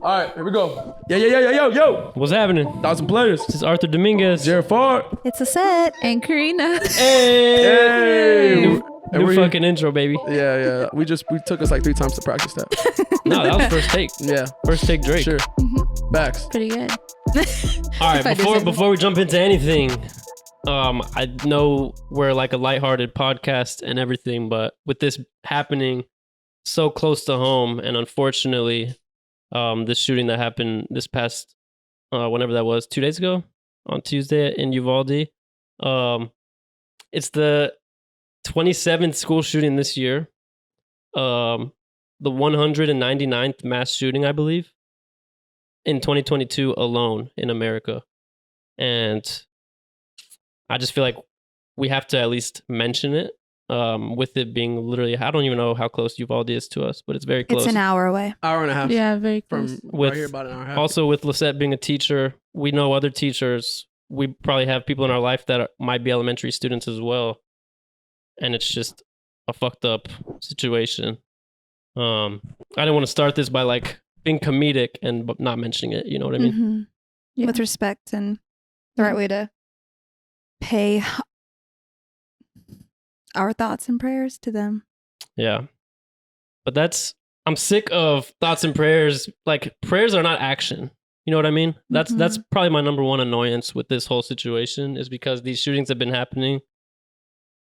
All right, here we go. Yo. What's happening? 1,000 players. This is Arthur Dominguez. Jared Ford. It's Lysette. And Karina. Hey. New fucking intro, baby. Yeah. We took us like 3 times to practice that. No, that was first take. Yeah. First take Drake. Sure. Backs. Pretty good. All right, If I do say before we jump into anything, I know we're like a lighthearted podcast and everything, but with this happening so close to home, and unfortunately, this shooting that happened this past, whenever that was, 2 days ago, on Tuesday in Uvalde, it's the 27th school shooting this year, the 199th mass shooting, I believe, in 2022 alone in America. And I just feel like we have to at least mention it, with it being literally, I don't even know how close Uvalde is to us, but it's very close. It's an hour away. Hour and a half. Yeah, very close. From With- right here, about an hour and a half. Also, with Lysette being a teacher, we know other teachers. We probably have people in our life that might be elementary students as well. And it's just a fucked up situation. I didn't want to start this by like being comedic and not mentioning it. You know what I mean? Mhm. Yeah. With respect and the right way to pay our thoughts and prayers to them. Yeah. But I'm sick of thoughts and prayers. Like, prayers are not action. You know what I mean? That's probably my number one annoyance with this whole situation, is because these shootings have been happening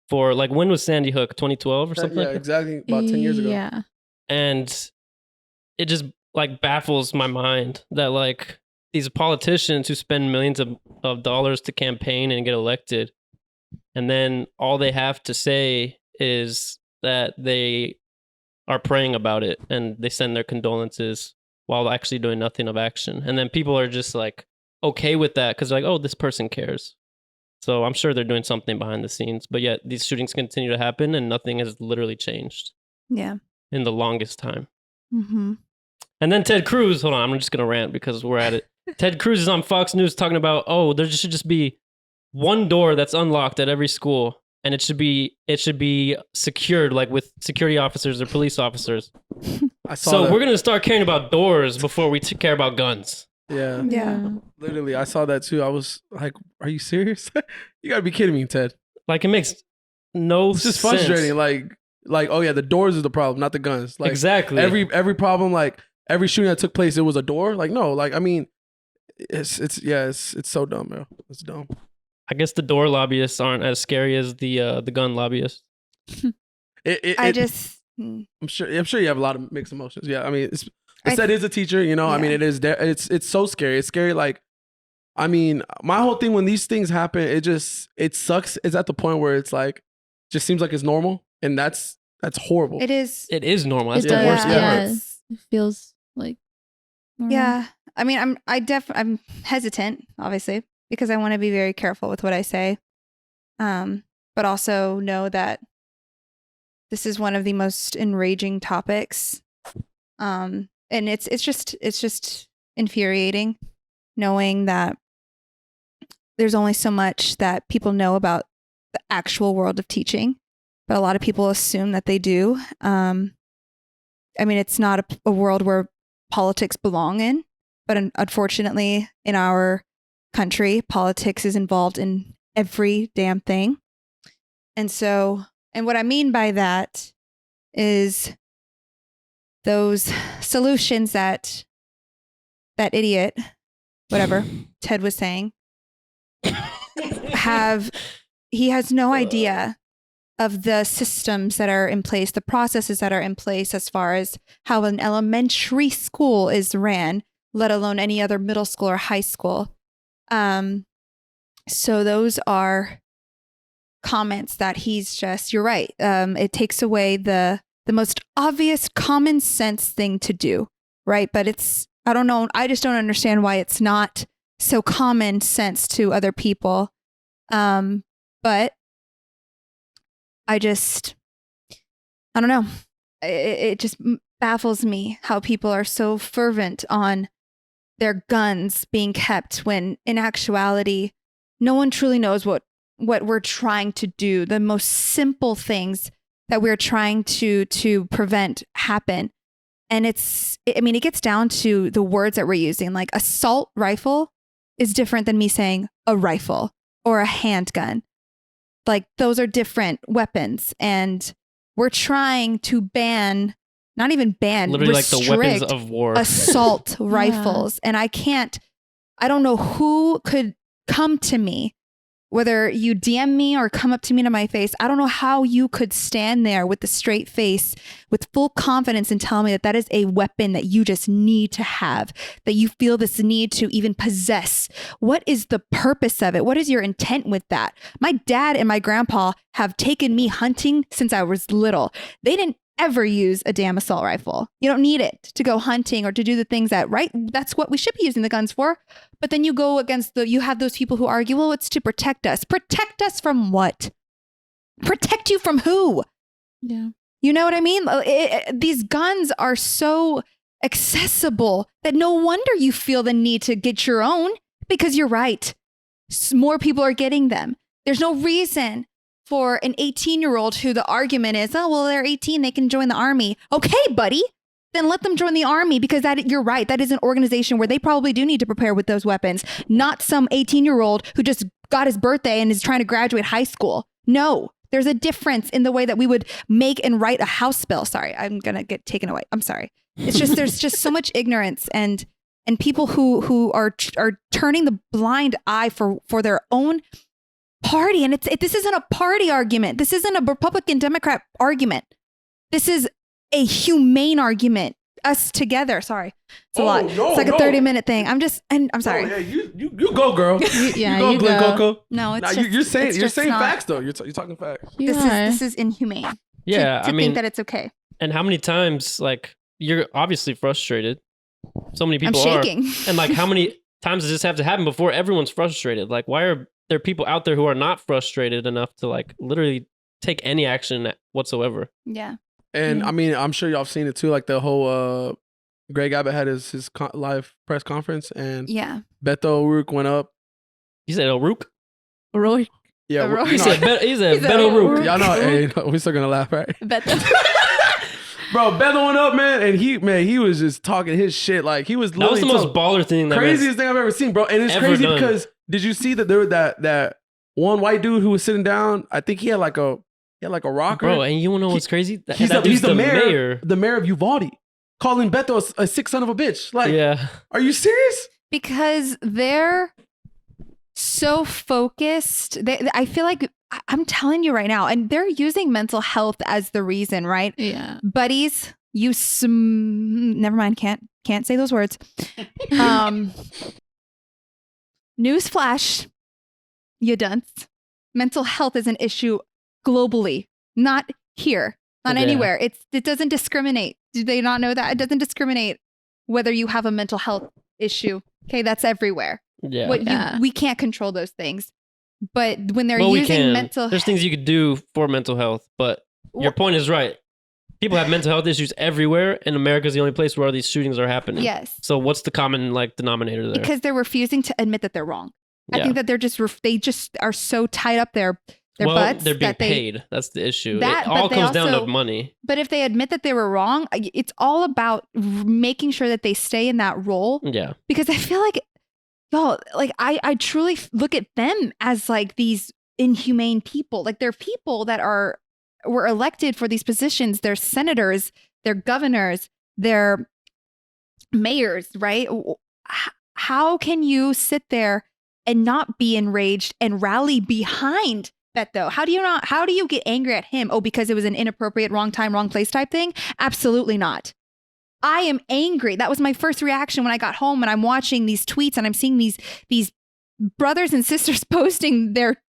for, like, when was Sandy Hook? 2012 or something? Yeah, exactly. About 10 years ago. Yeah. And it just like baffles my mind that like these politicians who spend millions of dollars to campaign and get elected, and then all they have to say is that they are praying about it and they send their condolences while actually doing nothing of action. And then people are just like okay with that because they're like, oh, this person cares. So I'm sure they're doing something behind the scenes, but yet these shootings continue to happen and nothing has literally changed Yeah. in the longest time. Mm-hmm. And then Ted Cruz, hold on, I'm just going to rant because we're at it. Ted Cruz is on Fox News talking about, oh, there should just be one door that's unlocked at every school, and it should be secured, like with security officers or police officers. I saw So that. we're going to start caring about doors before we care about guns. Yeah. Yeah. Literally, I saw that too. I was like, are you serious? You gotta be kidding me, Ted. Like, it makes no It's just sense. frustrating. Like, oh yeah, the doors is the problem, not the guns. Like, Exactly. every problem, like every shooting that took place, it was a door. Like, no, like, I mean, it's so dumb, bro. It's dumb. I guess the door lobbyists aren't as scary as the gun lobbyists. I'm sure you have a lot of mixed emotions. Yeah, I mean, Lysette is a teacher, you know. I mean, it's so scary. It's scary. Like, I mean, my whole thing when these things happen, it sucks. It's at the point where it's like, just seems like it's normal, and that's horrible. It is. It is normal. That's It the does, worst part. yeah. It feels like normal. Yeah. I mean, I'm hesitant, obviously, because I want to be very careful with what I say. But also know that this is one of the most enraging topics. And it's just infuriating knowing that there's only so much that people know about the actual world of teaching, but a lot of people assume that they do. I mean, it's not a world where politics belong in, but unfortunately in our country, politics is involved in every damn thing. And what I mean by that is those solutions that idiot, whatever Ted was saying, he has no idea of the systems that are in place, the processes that are in place as far as how an elementary school is ran, let alone any other middle school or high school. So those are comments that you're right. It takes away the most obvious common sense thing to do, right? But I don't know. I just don't understand why it's not so common sense to other people. But I don't know. It just baffles me how people are so fervent on their guns being kept when in actuality, no one truly knows what we're trying to do. The most simple things that we're trying to prevent happen. And it gets down to the words that we're using. Like assault rifle is different than me saying a rifle or a handgun. Like those are different weapons. And we're trying to not even ban, literally like the weapons restrict of war. assault rifles. And I don't know who could come to me, whether you DM me or come up to me to my face. I don't know how you could stand there with a straight face, with full confidence and tell me that is a weapon that you just need to have, that you feel this need to even possess. What is the purpose of it? What is your intent with that? My dad and my grandpa have taken me hunting since I was little. They didn't ever use a damn assault rifle. You don't need it to go hunting or to do the things that's what we should be using the guns for. But then you go against you have those people who argue, well, it's to protect us. Protect us from what? Protect you from who? Yeah. You know what I mean? These guns are so accessible that no wonder you feel the need to get your own, because you're right. More people are getting them. There's no reason for an 18-year-old who the argument is, oh, well, they're 18, they can join the army. Okay, buddy, then let them join the army, because you're right. That is an organization where they probably do need to prepare with those weapons, not some 18-year-old who just got his birthday and is trying to graduate high school. No, there's a difference in the way that we would make and write a House bill. Sorry, I'm going to get taken away. I'm sorry. It's just, there's just so much ignorance and people who are turning the blind eye for their own party. And this isn't a party argument. This isn't a Republican Democrat argument. This is a humane argument. Us together. Sorry, it's a lot. No, it's like a 30-minute thing. I'm sorry. Oh, yeah, you go, girl. Yeah, you go, Glen go. Coco. No, it's Nah, just, you're saying not, facts though. You're talking facts. This is inhumane. Yeah, to think that it's okay. And how many times, like, you're obviously frustrated. So many people I'm shaking. And like, how many times does this have to happen before everyone's frustrated? Like, why are there people out there who are not frustrated enough to like literally take any action whatsoever? Yeah. And I mean, I'm sure y'all have seen it too. Like the whole Greg Abbott had his live press conference, and Yeah. Beto O'Rourke went up. You said O'Rourke? Roy. Yeah, O'Rourke. He said Beto O'Rourke. O'Rourke. y'all know. Hey, we're still gonna laugh, right? Beto. Bro, Beto went up, man, and he was just talking his shit. Like he was That was the literally most baller thing that craziest thing I've ever seen, bro. And it's ever crazy done. because did you see that there was that one white dude who was sitting down? I think he had like a rocker. Bro, and you wanna know what's crazy? He's the mayor of Uvalde, calling Beto a sick son of a bitch. Like, yeah. are you serious? Because they're so focused. I feel like, I'm telling you right now, and they're using mental health as the reason, right? Yeah. Buddies, never mind, can't say those words. Newsflash, you dunce. Mental health is an issue globally, not here, not Yeah. anywhere. It doesn't discriminate. Do they not know that? It doesn't discriminate whether you have a mental health issue. Okay, that's everywhere. Yeah. We can't control those things. But when they're Well, we using can. mental There's things you could do for mental health, but your point is right. People have mental health issues everywhere, and America's the only place where all these shootings are happening. Yes. So what's the common like denominator there? Because they're refusing to admit that they're wrong. I Yeah. think that they just are so tied up their butts they're being that they paid. That's the issue. That- It all but they comes down to also- money. But if they admit that they were wrong, it's all about making sure that they stay in that role. Yeah. Because I feel like, y'all, like I truly look at them as like these inhumane people. Like they're people that were elected for these positions. They're senators, they're governors, they're mayors, right? How can you sit there and not be enraged and rally behind Beto? How do you get angry at him? Oh, because it was an inappropriate, wrong time, wrong place type thing? Absolutely not. I am angry. That was my first reaction when I got home and I'm watching these tweets and I'm seeing these brothers and sisters posting their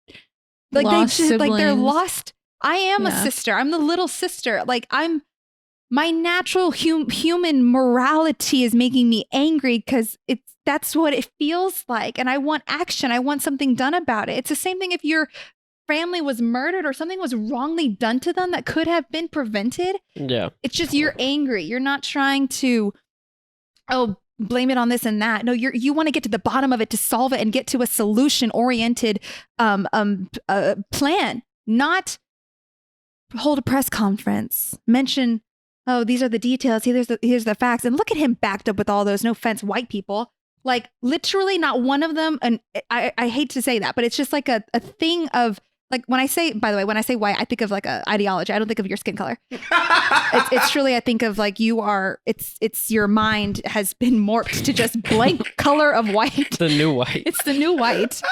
like Lost they're siblings. lost. I am a Yeah. sister. I'm the little sister. Like my natural human morality is making me angry because that's what it feels like. And I want action. I want something done about it. It's the same thing if your family was murdered or something was wrongly done to them that could have been prevented. Yeah. It's just you're angry. You're not trying to, blame it on this and that. No, you want to get to the bottom of it to solve it and get to a solution-oriented plan, not hold a press conference, mention oh, these are the details. Here's the facts. And look at him backed up with all those, no offense, white people. Like literally not one of them. And I hate to say that, but it's just like a thing of like when I say, by the way, when I say white, I think of like a ideology. I don't think of your skin color. It's truly, I think of like it's your mind has been morphed to just blank color of white. The new white. It's the new white.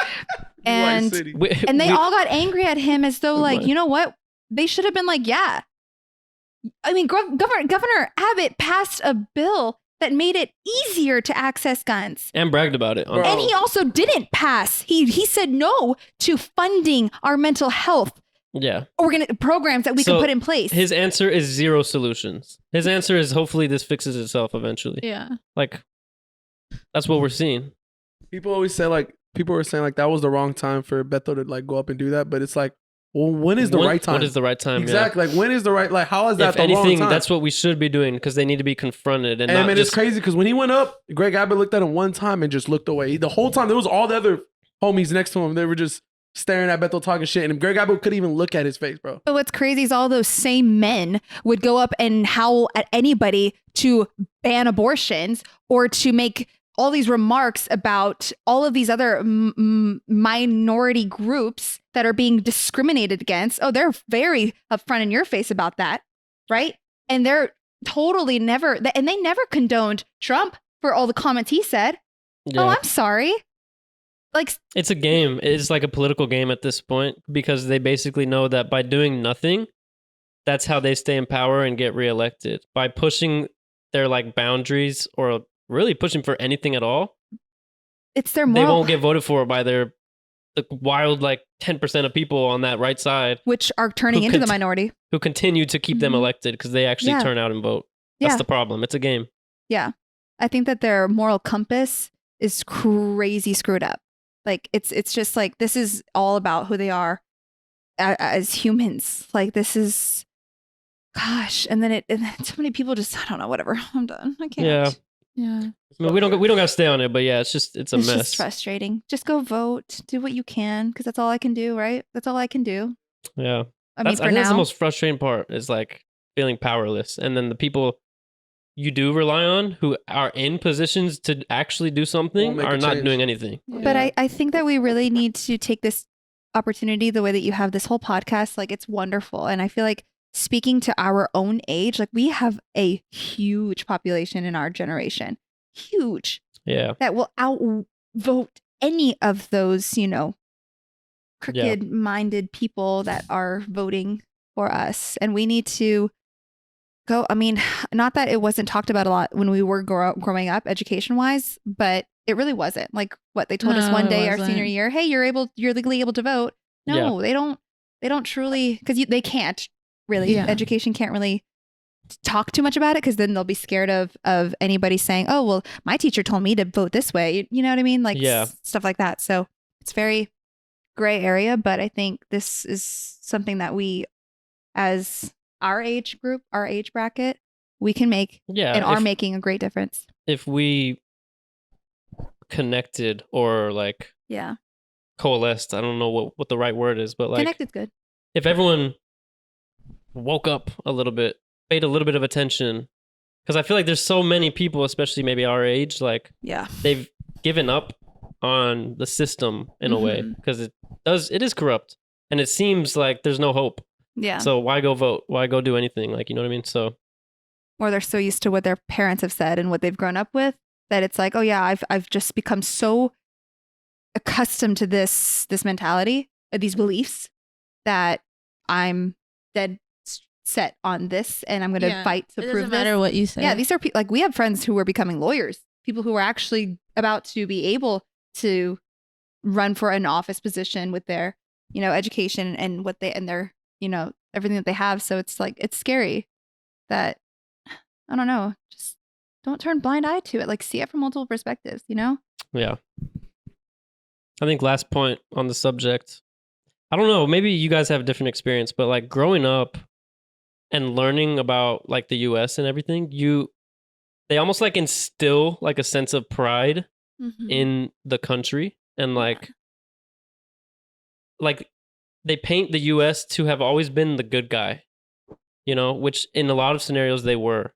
And, White City. and they all got angry at him as though like, you know what? They should have been like, yeah. I mean, Governor Abbott passed a bill that made it easier to access guns. And bragged about it. Bro. And he also didn't pass. He said no to funding our mental health programs that we can put in place. His answer is zero solutions. His answer is hopefully this fixes itself eventually. Yeah. Like, that's what we're seeing. People always say like, people were saying like that was the wrong time for Beto to like go up and do that. But it's like, well, when is the right time? What is the right time? Exactly. Like when is the right, like how is that if the anything, wrong time? that's what we should be doing because they need to be confronted. And man, not it's just, crazy because when he went up, Greg Abbott looked at him one time and just looked away. The whole time, there was all the other homies next to him. They were just staring at Beto talking shit. And Greg Abbott couldn't even look at his face, bro. But what's crazy is all those same men would go up and howl at anybody to ban abortions or to make all these remarks about all of these other minority groups that are being discriminated against. Oh, they're very upfront in your face about that, right? And they're totally never, and they never condoned Trump for all the comments he said. yeah. Oh, I'm sorry. Like, It's a game. It's like a political game at this point because they basically know that by doing nothing, that's how they stay in power and get reelected. By pushing their like boundaries or really pushing for anything at all, it's their they moral, won't get voted for by the wild like 10% of people on that right side which are turning who into the cont- minority. who continue to keep them Mhm. elected because they actually Yeah. turn out and vote. That's Yeah. the problem. It's a game. Yeah. I think that their moral compass is crazy screwed up. Like it's just like this is all about who they are as humans. Like this is gosh, and then so many people just I don't know, whatever. I'm done. I can't. Yeah. Yeah. I mean, we don't got to stay on it, but yeah, it's a It's mess. just frustrating. Just go vote. Do what you can because that's all I can do, right? That's all I can do. Yeah. I mean, I for think that's the now. most frustrating part is like feeling powerless. And then the people you do rely on who are in positions to actually do something Won't make are a not change. doing anything. But I think that we really need to take this opportunity the way that you have this whole podcast. Like it's wonderful. And I feel like speaking to our own age, like we have a huge population in our generation, huge, Yeah. that will outvote any of those, crooked minded people that are voting for us. And we need to go. I mean, not that it wasn't talked about a lot when we were growing up education wise, but it really wasn't. Like what they told us No, one it day our wasn't. senior year, hey, you're legally able to vote. No, they don't truly, because they can't really, Yeah. education can't really talk too much about it because then they'll be scared of anybody saying, oh, well, my teacher told me to vote this way. You know what I mean? Like stuff like that. So it's very gray area, but I think this is something that we, as our age group, our age bracket, we can make and are making a great difference. If we connected or like Yeah. coalesced, I don't know what the right word is, but like Connected's good. if everyone woke up a little bit, paid a little bit of attention, because I feel like there's so many people, especially maybe our age, like Yeah. they've given up on the system in a way Mhm. because it is corrupt and it seems like there's no hope. Yeah. So why go vote? Why go do anything? Like, you know what I mean? So Or they're so used to what their parents have said and what they've grown up with that it's like, oh yeah, I've just become so accustomed to this mentality, these beliefs, that I'm dead set on this and I'm going to fight to It prove doesn't this. matter what you say. Yeah, these are like we have friends who are becoming lawyers, people who are actually about to be able to run for an office position with their, education and what they and their, everything that they have. So it's like it's scary that I don't know, just don't turn blind eye to it. Like see it from multiple perspectives, yeah. I think last point on the subject, I don't know, maybe you guys have a different experience, but like growing up and learning about like the US and everything, they almost like instill like a sense of pride Mm-hmm. in the country and like they paint the US to have always been the good guy. you know, which in a lot of scenarios they were.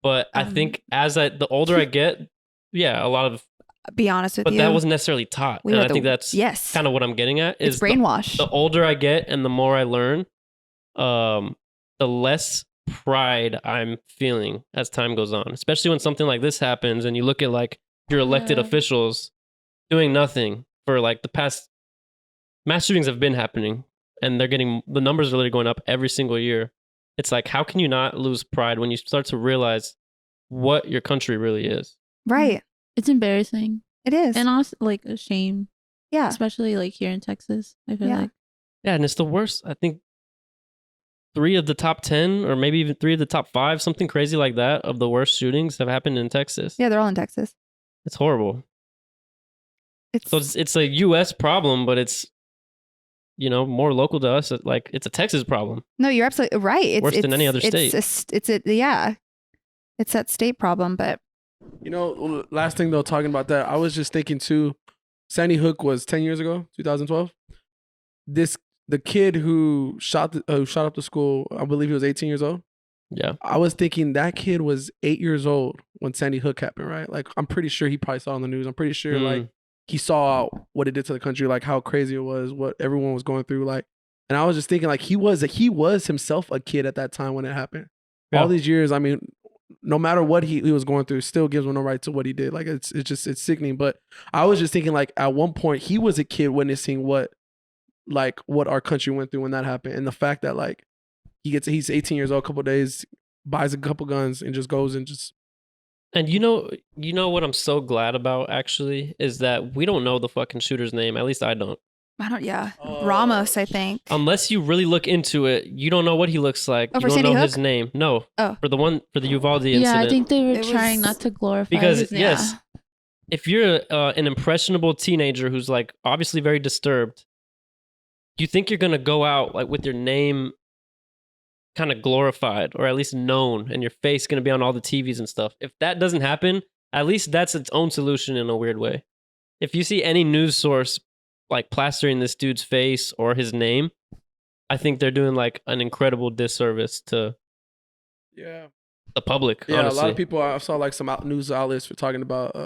But I think the older I get, yeah, a lot of, Be honest with but you. that wasn't necessarily taught. We And were I think that's yes. kind of what I'm getting at It's is brainwash. the older I get and the more I learn, the less pride I'm feeling as time goes on, especially when something like this happens and you look at like your elected officials doing nothing for like the past mass shootings have been happening and the numbers are literally going up every single year. It's like, how can you not lose pride when you start to realize what your country really is? Right. It's embarrassing. It is. And also like a shame. Yeah. Especially like here in Texas. I feel like. Yeah, and it's the worst. I think 3 of the top 10 or maybe even 3 of the top 5, something crazy like that, of the worst shootings have happened in Texas. Yeah, they're all in Texas. It's horrible. It's a US problem, but it's, you know, more local to us. Like, it's a Texas problem. No, you're absolutely right. It's worse than any other state. It's that state problem, but you know, last thing though, talking about that, I was just thinking too, Sandy Hook was 10 years ago, 2012. The kid who shot up the school, I believe he was 18 years old. Yeah. I was thinking that kid was 8 years old when Sandy Hook happened, right? Like, I'm pretty sure he probably saw it on the news. I'm pretty sure like he saw what it did to the country, like how crazy it was, what everyone was going through. Like, and I was just thinking like he was himself a kid at that time when it happened. Yeah. All these years, I mean, no matter what he was going through, still gives him no right to what he did. Like, it's sickening. But I was just thinking like at one point he was a kid witnessing what our country went through when that happened. And the fact that like he's 18 years old, a couple of days, buys a couple guns and just goes and just. And you know what I'm so glad about actually is that we don't know the fucking shooter's name. At least I don't. Ramos, I think. Unless you really look into it, you don't know what he looks like. You don't know his name. No. Oh. For the Uvalde incident. Yeah, I think they were trying not to glorify because his name. yes, if you're an impressionable teenager who's like obviously very disturbed, you think you're gonna go out like with your name kind of glorified or at least known and your face gonna be on all the TVs and stuff. If that doesn't happen, at least that's its own solution in a weird way. If you see any news source like plastering this dude's face or his name, I think they're doing like an incredible disservice to the public. Yeah, honestly. A lot of people, I saw like some news outlets for talking about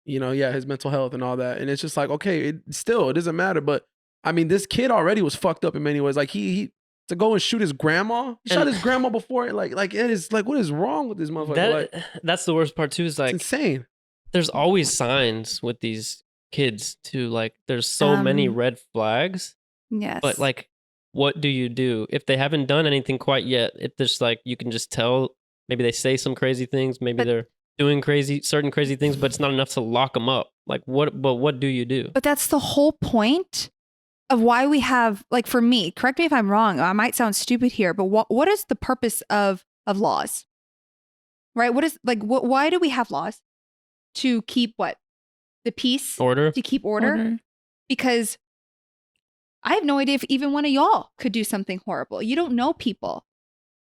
his mental health and all that. And it's just like, okay, it doesn't matter. But I mean, this kid already was fucked up in many ways. Like he to go and shoot his grandma. He shot his grandma before. Like it is like, what is wrong with this motherfucker? That's the worst part too. Is like it's insane. There's always signs with these kids too. Like there's so many red flags. Yes. But like, what do you do if they haven't done anything quite yet? It's just like you can just tell. Maybe they say some crazy things. Maybe they're doing certain crazy things, but it's not enough to lock them up. Like what? But what do you do? But that's the whole point of why we have, like, for me, correct me if I'm wrong, I might sound stupid here, but what is the purpose of laws? Right? Why do we have laws? To keep what? The peace? Order? To keep order? Because I have no idea if even one of y'all could do something horrible. You don't know people.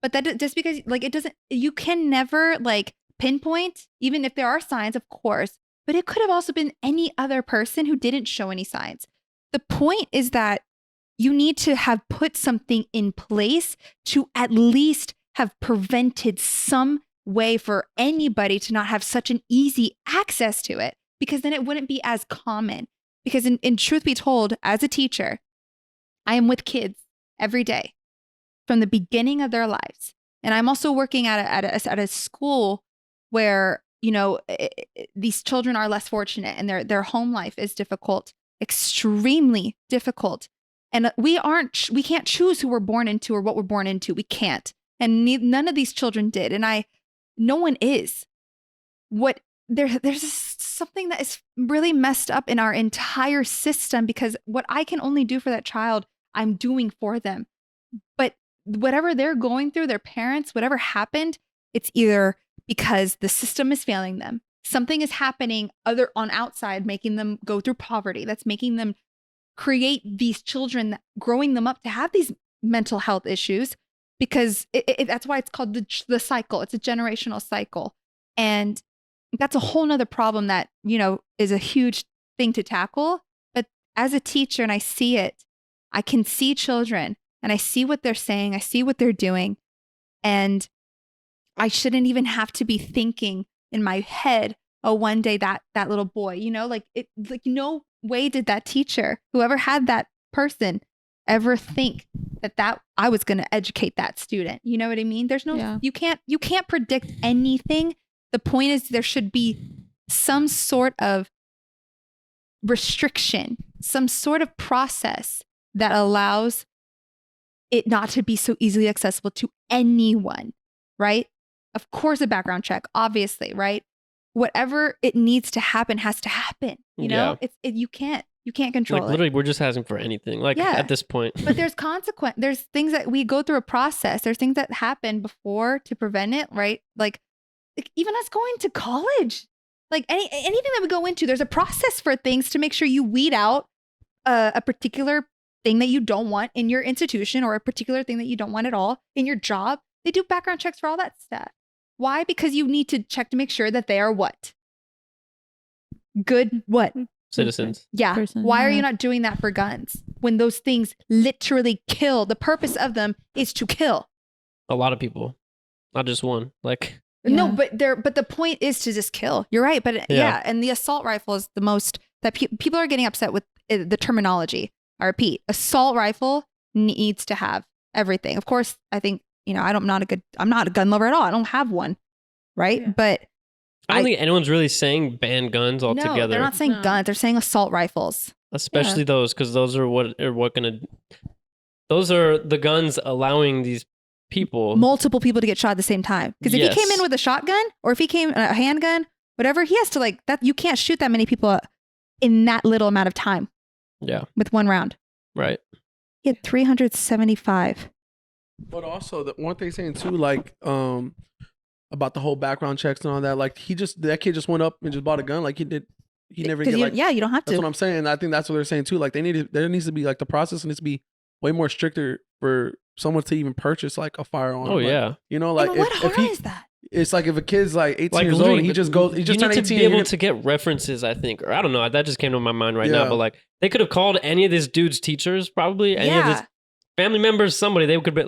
But that just because, like, it doesn't, you can never, like, pinpoint, even if there are signs, of course, but it could have also been any other person who didn't show any signs. The point is that you need to have put something in place to at least have prevented some way for anybody to not have such an easy access to it, because then it wouldn't be as common. Because in truth be told, as a teacher, I am with kids every day from the beginning of their lives. And I'm also working at a school where, these children are less fortunate and their home life is difficult, extremely difficult. And we can't choose who we're born into or what we're born into. We can't. And none of these children did. And no one is. There's something that is really messed up in our entire system, because what I can only do for that child, I'm doing for them. But whatever they're going through, their parents, whatever happened, it's either because the system is failing them. Something is happening on outside, making them go through poverty. That's making them create these children, growing them up to have these mental health issues, because that's why it's called the cycle. It's a generational cycle. And that's a whole nother problem that, is a huge thing to tackle. But as a teacher, and I see it, I can see children and I see what they're saying. I see what they're doing. And I shouldn't even have to be thinking in my head, oh, one day that little boy, like no way did that teacher, whoever had that person, ever think that I was going to educate that student. You know what I mean? There's no, you can't predict anything. The point is there should be some sort of restriction, some sort of process that allows it not to be so easily accessible to anyone, right? Of course, a background check, obviously, right? Whatever it needs to happen has to happen. You know, you can't control it. Literally, we're just asking for anything. At this point, but there's consequence. There's things that we go through a process. There's things that happen before to prevent it, right? Like even us going to college, like anything that we go into, there's a process for things to make sure you weed out a particular thing that you don't want in your institution or a particular thing that you don't want at all in your job. They do background checks for all that stuff. Why? Because you need to check to make sure that they are what? Good what? Citizens. Yeah. Why are you not doing that for guns when those things literally kill? The purpose of them is to kill. A lot of people, not just one. No, but the point is to just kill. You're right, but and the assault rifle is the most that people are getting upset with the terminology. I repeat, assault rifle needs to have everything. Of course, I think I'm not a gun lover at all. I don't have one, right? Yeah. But I don't think anyone's really saying ban guns altogether. No, they're not saying guns. They're saying assault rifles, especially those, because those are those are the guns allowing these multiple people to get shot at the same time. Because if he came in with a shotgun or if he came a handgun, whatever, he has to that. You can't shoot that many people in that little amount of time. Yeah, with one round. Right. He had 375. But also the one thing saying too, about the whole background checks and all that, that kid just went up and just bought a gun, he never get you don't have to. That's what I'm saying. I think that's what they're saying too. There needs to be the process needs to be way more stricter for someone to even purchase a firearm. Oh yeah. What harm is that? It's if a kid's 18 years old, he just turned 18. You need to be able to get references, I think, or I don't know. That just came to my mind right now. But they could have called any of this dude's teachers, probably any of his family members, somebody. They could be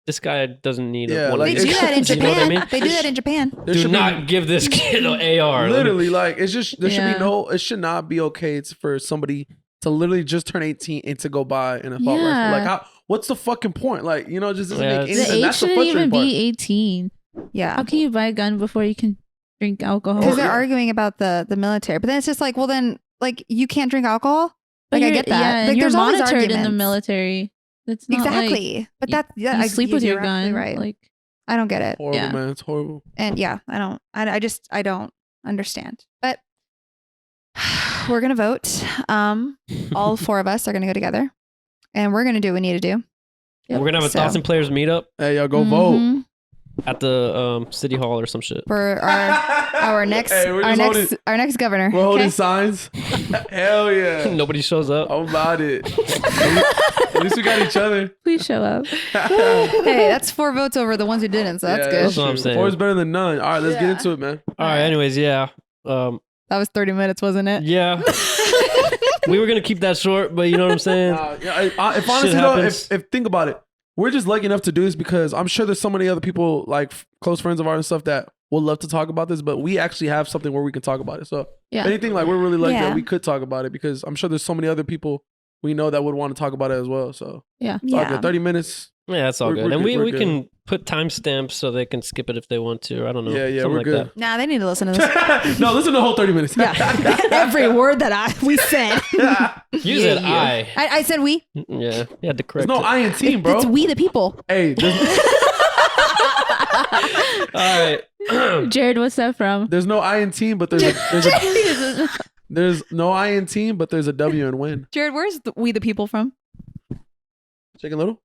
this guy doesn't need one of these. They do that in Japan. You know what I mean? They do that in Japan. Do not give this kid an AR. Literally, it's just there should be it should not be okay for somebody to literally just turn 18 and to go buy an assault rifle. What's the fucking point? Just doesn't make any sense. The age shouldn't even be 18. Yeah. How can you buy a gun before you can drink alcohol? Because they're arguing about the military. But then it's just you can't drink alcohol? I get that. Yeah, you're monitored in the military. That's not exactly. But you sleep with your gun. Right. I don't get it. Horrible, man. It's horrible. And I don't understand. But we're going to vote. All four of us are going to go together. And we're going to do what we need to do. Yep. We're going to have a 1,000 players meetup. Hey, y'all go vote. At the city hall or some shit. For our next our next governor. We're holding signs. Hell yeah. Nobody shows up. I'm about it. At least we got each other. Please show up. Hey, that's 4 votes over the ones who didn't, so that's good. That's what I'm saying. 4 is better than none. All right, let's get into it, man. All right, anyways, yeah. That was 30 minutes, wasn't it? Yeah. We were going to keep that short, but you know what I'm saying? If honestly, though, if think about it, we're just lucky enough to do this because I'm sure there's so many other people, close friends of ours and stuff, that would love to talk about this, but we actually have something where we can talk about it. So anything, we're really lucky that we could talk about it because I'm sure there's so many other people we know that would want to talk about it as well. So it's all good. 30 minutes. Yeah, that's all good. And we can put timestamps so they can skip it if they want to. I don't know. Yeah, we're good. That. Nah, they need to listen to this. No, listen to the whole 30 minutes. Every word that we said. You said I. I said we. Yeah, you had to correct There's no I in team, bro. It's we the people. Hey. All right. Jared, what's that from? There's no I in team, but there's no I in team, but there's a W in win. Jared, where's we the people from? Chicken Little?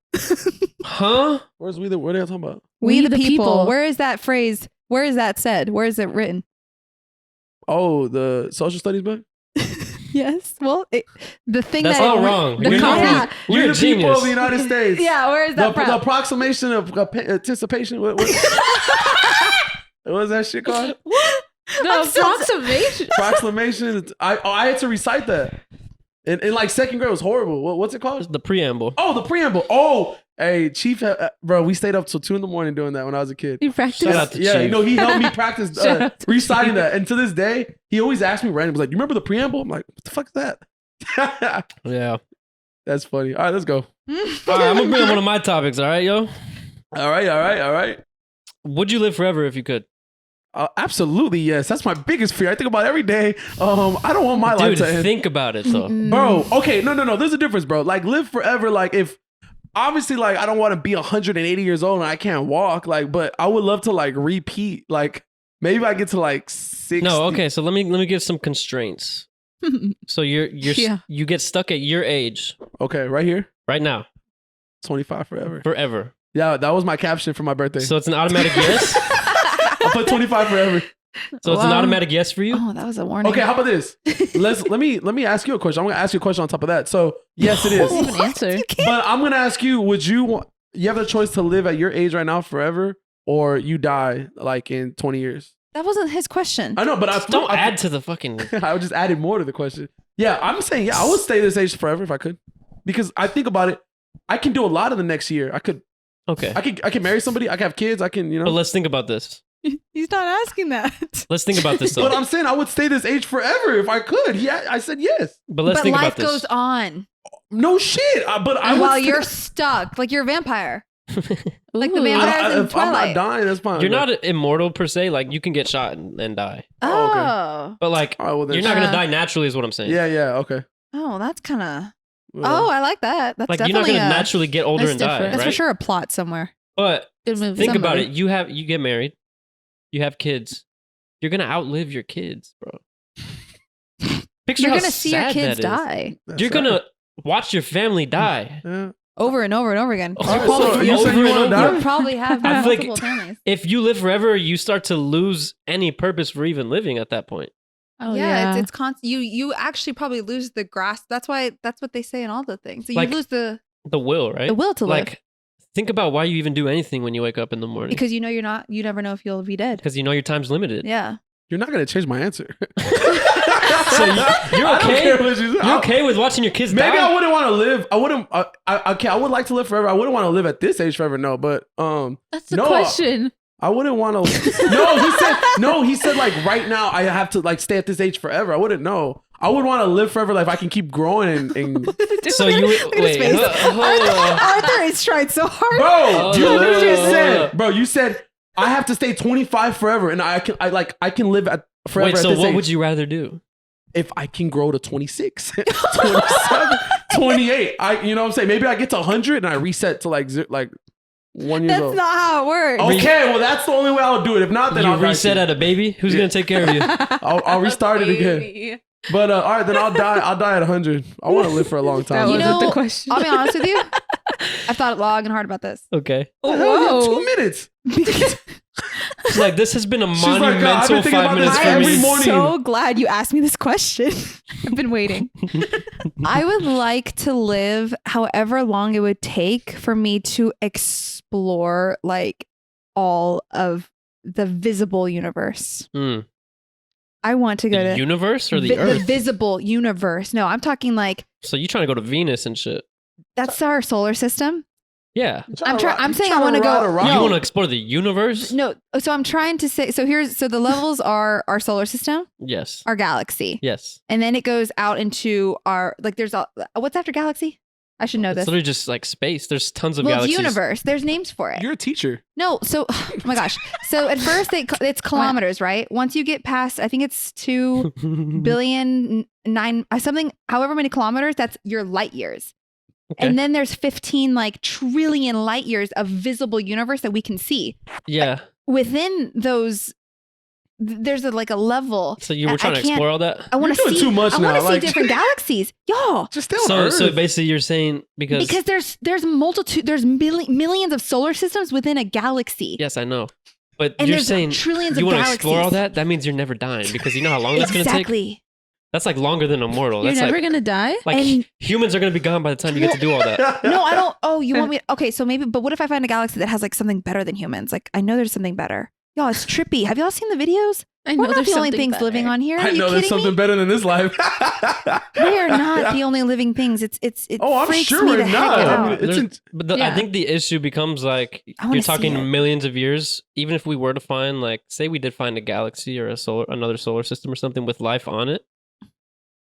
Huh? Where's what are you talking about? We the people. Where is that phrase? Where is that said? Where is it written? Oh, the social studies book? Yes. Well, the thing that's all wrong. You're the people of the United States. Yeah, where is that from? The proclamation of anticipation. What was that shit called? The proclamation. Proclamation. I had to recite that. In second grade, it was horrible. What's it called? The preamble. Oh, the preamble. Oh, Hey, Chief, bro, we stayed up till 2 a.m. doing that when I was a kid. You practiced? Shout out to Yeah, Chief. you know, he helped me practice Shout out to reciting Chief. that. And to this day, he always asks me randomly, like, you remember the preamble? I'm like, what the fuck is that? Yeah. That's funny. All right, let's go. All right, I'm gonna bring up one of my topics. All right, yo. All right. Would you live forever if you could? Absolutely, yes. That's my biggest fear. I think about it every day. I don't want my life Dude, to end. think about it though. Bro, okay, no. There's a difference, bro. Like, live forever. Like, if obviously, like, I don't want to be 180 years old and I can't walk. Like, but I would love to like repeat. Like, maybe I get to like 60. No, okay. So let me give some constraints. So you get stuck at your age Okay, right here, right now 25 forever. forever. Yeah, that was my caption for my birthday. So it's an automatic yes. I'll put 25 forever. So it's an automatic yes for you. Oh, that was a warning. Okay, how about this? Let me ask you a question. I'm gonna ask you a question on top of that. So yes, it is. An answer. But I'm gonna ask you: would you have the choice to live at your age right now forever, or you die like in 20 years? That wasn't his question. I know, but Don't add to the fucking. I just added more to the question. Yeah, I'm saying I would stay this age forever if I could, because I think about it. I can do a lot of the next year. I could. Okay. I can marry somebody. I can have kids. I can, But let's think about this. He's not asking that. Let's think about this though. But I'm saying I would stay this age forever if I could. Yeah, I said yes. But let's But think life about this. goes on No shit. But I would while stay- you're stuck, like you're a vampire. Like the Ooh. vampires in if I'm not Twilight. dying, that's fine. You're not immortal per se. Like you can get shot and die. Oh, okay. Oh, But like All right, well, then you're not gonna Uh, die naturally, is what I'm saying. Yeah. Okay. oh, that's kind of. Well, Oh, I like that. That's Like you're not definitely gonna naturally get older That's and die. different. That's right? for sure a plot somewhere. But Good movie. think about Somebody. it. You get married. You have kids. You're gonna outlive your kids, bro. Picture You're how gonna see your sad kids that is. die that's You're sad. gonna watch your family die. Yeah. over and over and over again. Oh, You'll so probably, you you'll- saying you over and wanna over. die? you'll probably have I feel like- multiple families. If you live forever, you start to lose any purpose for even living at that point. Oh, yeah, it's constant. You actually probably lose the grasp. That's what they say in all the things. So you Like, lose the The will, right? will to live Like, think about why you even do anything when you wake up in the morning. because you know you're not. You never know if you'll be dead. Because you know your time's limited. Yeah. You're not gonna change my answer. So you're I don't okay? care what you say. You're okay with watching your kids Maybe die? I wouldn't want to live. I wouldn't. Okay, I would like to live forever. I wouldn't want to live at this age forever. No, but That's the No, question. I wouldn't want to. No, he said like right now I have to like stay at this age forever. I wouldn't know. I would want to live forever. Like if I can keep growing and So you Look at his wait. face. hold on. Arthur is trying so hard. bro, you hold literally just on. said, bro, you said I have to stay 25 forever, and I can live at forever. Wait, at so this what age. would you rather do? If I can grow to 26, 27, 28, you know what I'm saying? Maybe I get to 100 and I reset to like 1 year That's old. not how it works. Okay, well that's the only way I'll do it. If not, then You I'll reset at a baby? Who's Yeah. gonna take care of you? I'll restart it again. But all right, then I'll die at 100. I want to live for a long That time. You wasn't know, the question. I'll be honest with you. I've thought long and hard about this. Okay. What the hell? You have Whoa. 2 minutes. She's like, this has been a She's like, monumental I've been thinking 5 about minutes this for every me. morning. So glad you asked me this question. I've been waiting. I would like to live however long it would take for me to explore like all of the visible universe. Mm. I want to go The to universe or the the Earth? visible universe. No, I'm talking like So you trying to go to Venus and shit? that's our solar system. Yeah. I'm saying I wanna go- You No. want to explore the universe? No, so I'm trying to say. So the levels are our solar system, Yes. our galaxy, Yes. and then it goes out into our like. There's a what's after galaxy? I should know It's this. literally just like space. There's tons of Well, galaxies. it's universe. There's names for it. You're a teacher. No, so oh my gosh. So at first it's kilometers, right? Once you get past, I think it's 2 billion nine something, however many kilometers. That's your light years. Okay. And then there's 15 like trillion light years of visible universe that we can see. Yeah. Within those, there's a level. So you were I trying to can't- explore all that? I want You're to doing see too much I want now, to see like- different galaxies, y'all. Just stay on So Earth. so basically you're saying because Because there's millions of solar systems within a galaxy. yes, I know. But And you're there's saying trillions you of want to galaxies. explore all that? That means you're never dying because you know how long that's going to take? Exactly. That's like longer than immortal. You're That's never like, gonna die? like And- humans are going to be gone by the time you get to do all that. No, I don't. Oh, you want me? Okay, so maybe. But what if I find a galaxy that has like something better than humans? Like I know there's something better. Y'all, it's trippy. Have y'all seen the videos? I know We're not there's the only something things better. living on here. Are I you know there's kidding something me? better than this life. We are not the only living things. It I'm freaks sure me we're the heck not. out. I mean, But I think the issue becomes like I wanna you're see talking it. millions of years. Even if we were to find, like, say we did find a galaxy or another solar system or something with life on it,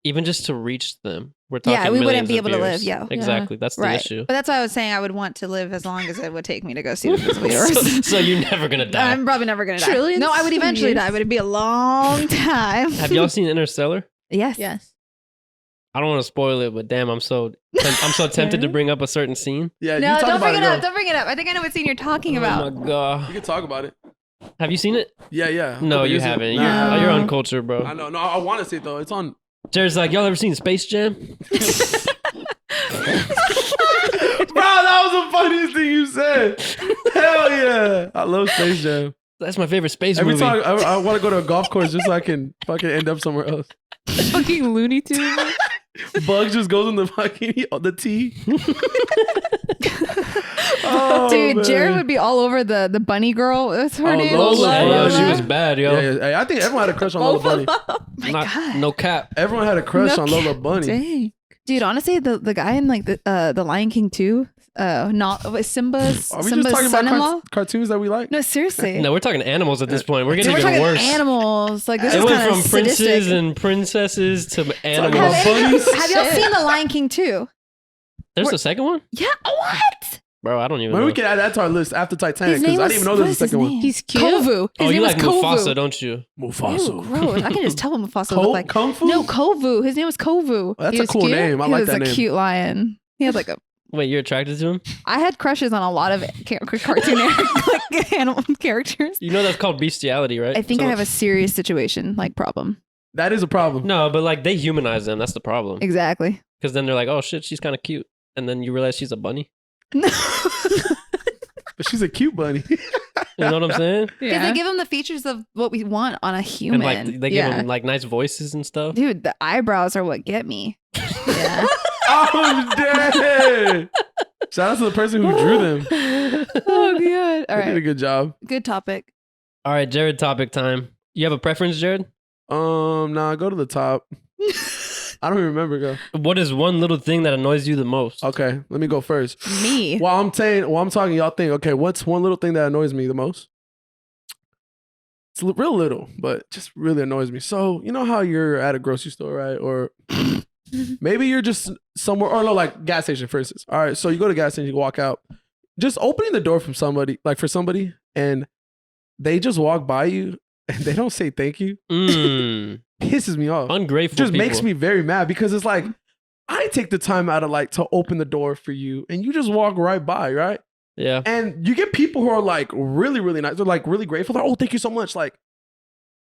even just to reach them, we're talking. Yeah, we wouldn't millions be of able to years. live, yeah. Exactly. That's the Right. issue. But that's why I was saying I would want to live as long as it would take me to go see the physical universe. So you're never gonna die. I'm probably never going to die. Trillions No, I would of eventually years. die, but it'd be a long time. Have y'all seen Interstellar? Yes. Yes. I don't want to spoil it, but damn, I'm so tempted to bring up a certain scene. yeah, No, you talk don't about bring it up. Go. Don't bring it up. I think I know what scene you're talking Oh about. my god! You can talk about it. Have you seen it? Yeah. No, you Years ago. haven't. Nah. You're uncultured, bro. I know. No, I want to see it though. It's on. Jared's like, y'all ever seen Space Jam? Bro, that was the funniest thing you said. Hell yeah. I love Space Jam. That's my favorite space Every movie. time I want to go to a golf course just so I can fucking end up somewhere else. Fucking Looney Tunes. Bugs just goes on the fucking the tee. Oh, Dude, man. Jared would be all over the bunny girl. That's her Oh, name. Lola. Hey, yo, Lola. she was bad, yo. Yeah. I think everyone had a crush on Lola Bunny. My Not- God. No cap. Everyone had a crush No on Lola Bunny. Dang. Dude, honestly, the guy in like the Lion King 2, Simba's Are we just Simba's talking about son-in-law. cartoons that we like? No, seriously. No, we're talking animals at this point. We're getting Dude, we're even talking worse. animals. Like this It is went kind from of princes sadistic. and princesses to about animals. bunnies. Have y'all seen the Lion King 2? There's a second one? Yeah. What? Bro, I don't even Maybe know. we can add that to our list after Titanic His because name I was- didn't even know there what was a is his second one. name? He's cute. Kovu. His Oh, you name like was Kovu. Mufasa, don't you? Mufasa. Ew, gross. I can just tell what Mufasa looked like. Kung Fu? No, Kovu. His name was Kovu. That's He a was cool cute. name. I He like was that a name. cute lion. He had like a. Wait, you're attracted to him? I had crushes on a lot of cartoon like animal characters. You know that's called bestiality, right? I think I have a serious situation like problem. That is a problem. No, but like they humanize them. That's the problem. Exactly. Because then they're like, oh shit, she's kind of cute. And then you realize she's a bunny. But she's a cute bunny. You know what I'm saying? Because they give them the features of what we want on a human. And like they give them like nice voices and stuff. Dude, the eyebrows are what get me. Yeah. I'm dead. Shout out to the person who drew them. Oh, God. All They did a right. good job. Good topic. All right, Jared, topic time. You have a preference, Jared? Nah, go to the top. I don't even remember. Go. What is one little thing that annoys you the most? Okay, let me go first. Me. While I'm talking, y'all think, okay, what's one little thing that annoys me the most? It's real little, but just really annoys me. So, you know how you're at a grocery store, right? Or maybe you're just somewhere, or no, like gas station, for instance. All right, so you go to gas station, you walk out. Just opening the door for somebody, and they just walk by you and they don't say thank you. Pisses me off. Ungrateful Just people. makes me very mad because it's like, I take the time out of like to open the door for you and you just walk right by, right? Yeah. And you get people who are like really, really nice. They're like really grateful. They're, oh, thank you so much. Like,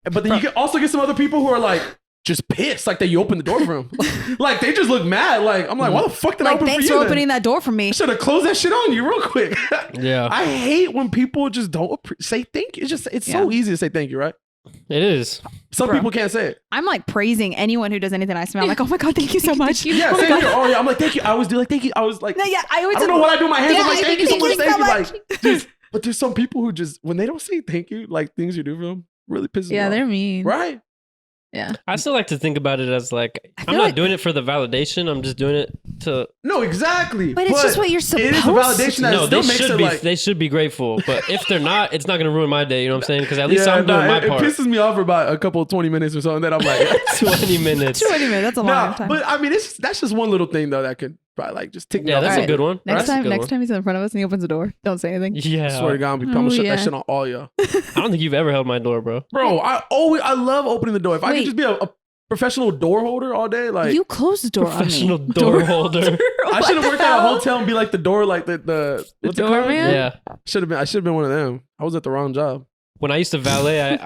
but then you also get some other people who are like just pissed, like that you opened the door for them. Like they just look mad. Like I'm like, why the fuck did I Like, open thanks for for you? opening that door for me. I should have closed that shit on you real quick. Yeah. I hate when people just don't say thank you. It's so easy to say thank you, right? It is. Some people can't say it. I'm like praising anyone who does anything nice to me. I'm like, oh my God, thank you so much. Yeah, Oh my same God. here. Oh yeah, I'm like, thank you. I always do like thank you. I was like, No, yeah, I always I don't know what I do with my hands. Yeah, I'm like, thank you so much, thank you. much. Like, just, but there's some people who just when they don't say thank you, like things you do for them really pisses me Yeah, off. they're mean. Right? Yeah. I still like to think about it as like, I'm feel not like- doing it for the validation. I'm just doing it to. No, exactly. But it's just what you're supposed It is a validation that No, still they makes should it be. like. They should be grateful. But if they're not, it's not going to ruin my day. You know what I'm saying? Because at least I'm doing nah, my it part. pisses me off for about a couple of 20 minutes or so, and then I'm like, 20 minutes. 20 minutes. That's a long nah. time. But I mean, that's just one little thing though that could probably like just tick me Yeah, off. that's Alright. a good one. next That's a good time one. he's in front of us and he opens the door, don't say anything. Yeah. I swear to God, I'm gonna shut that shit on all y'all. I don't think you've ever held my door, bro. Bro, I love opening the door. If I Wait. could just be a professional door holder all day, like You closed the door Professional on me. door holder. I should have worked at a hotel and be like the door, like the what's it called? doorman? Yeah. I should have been one of them. I was at the wrong job. When I used to valet,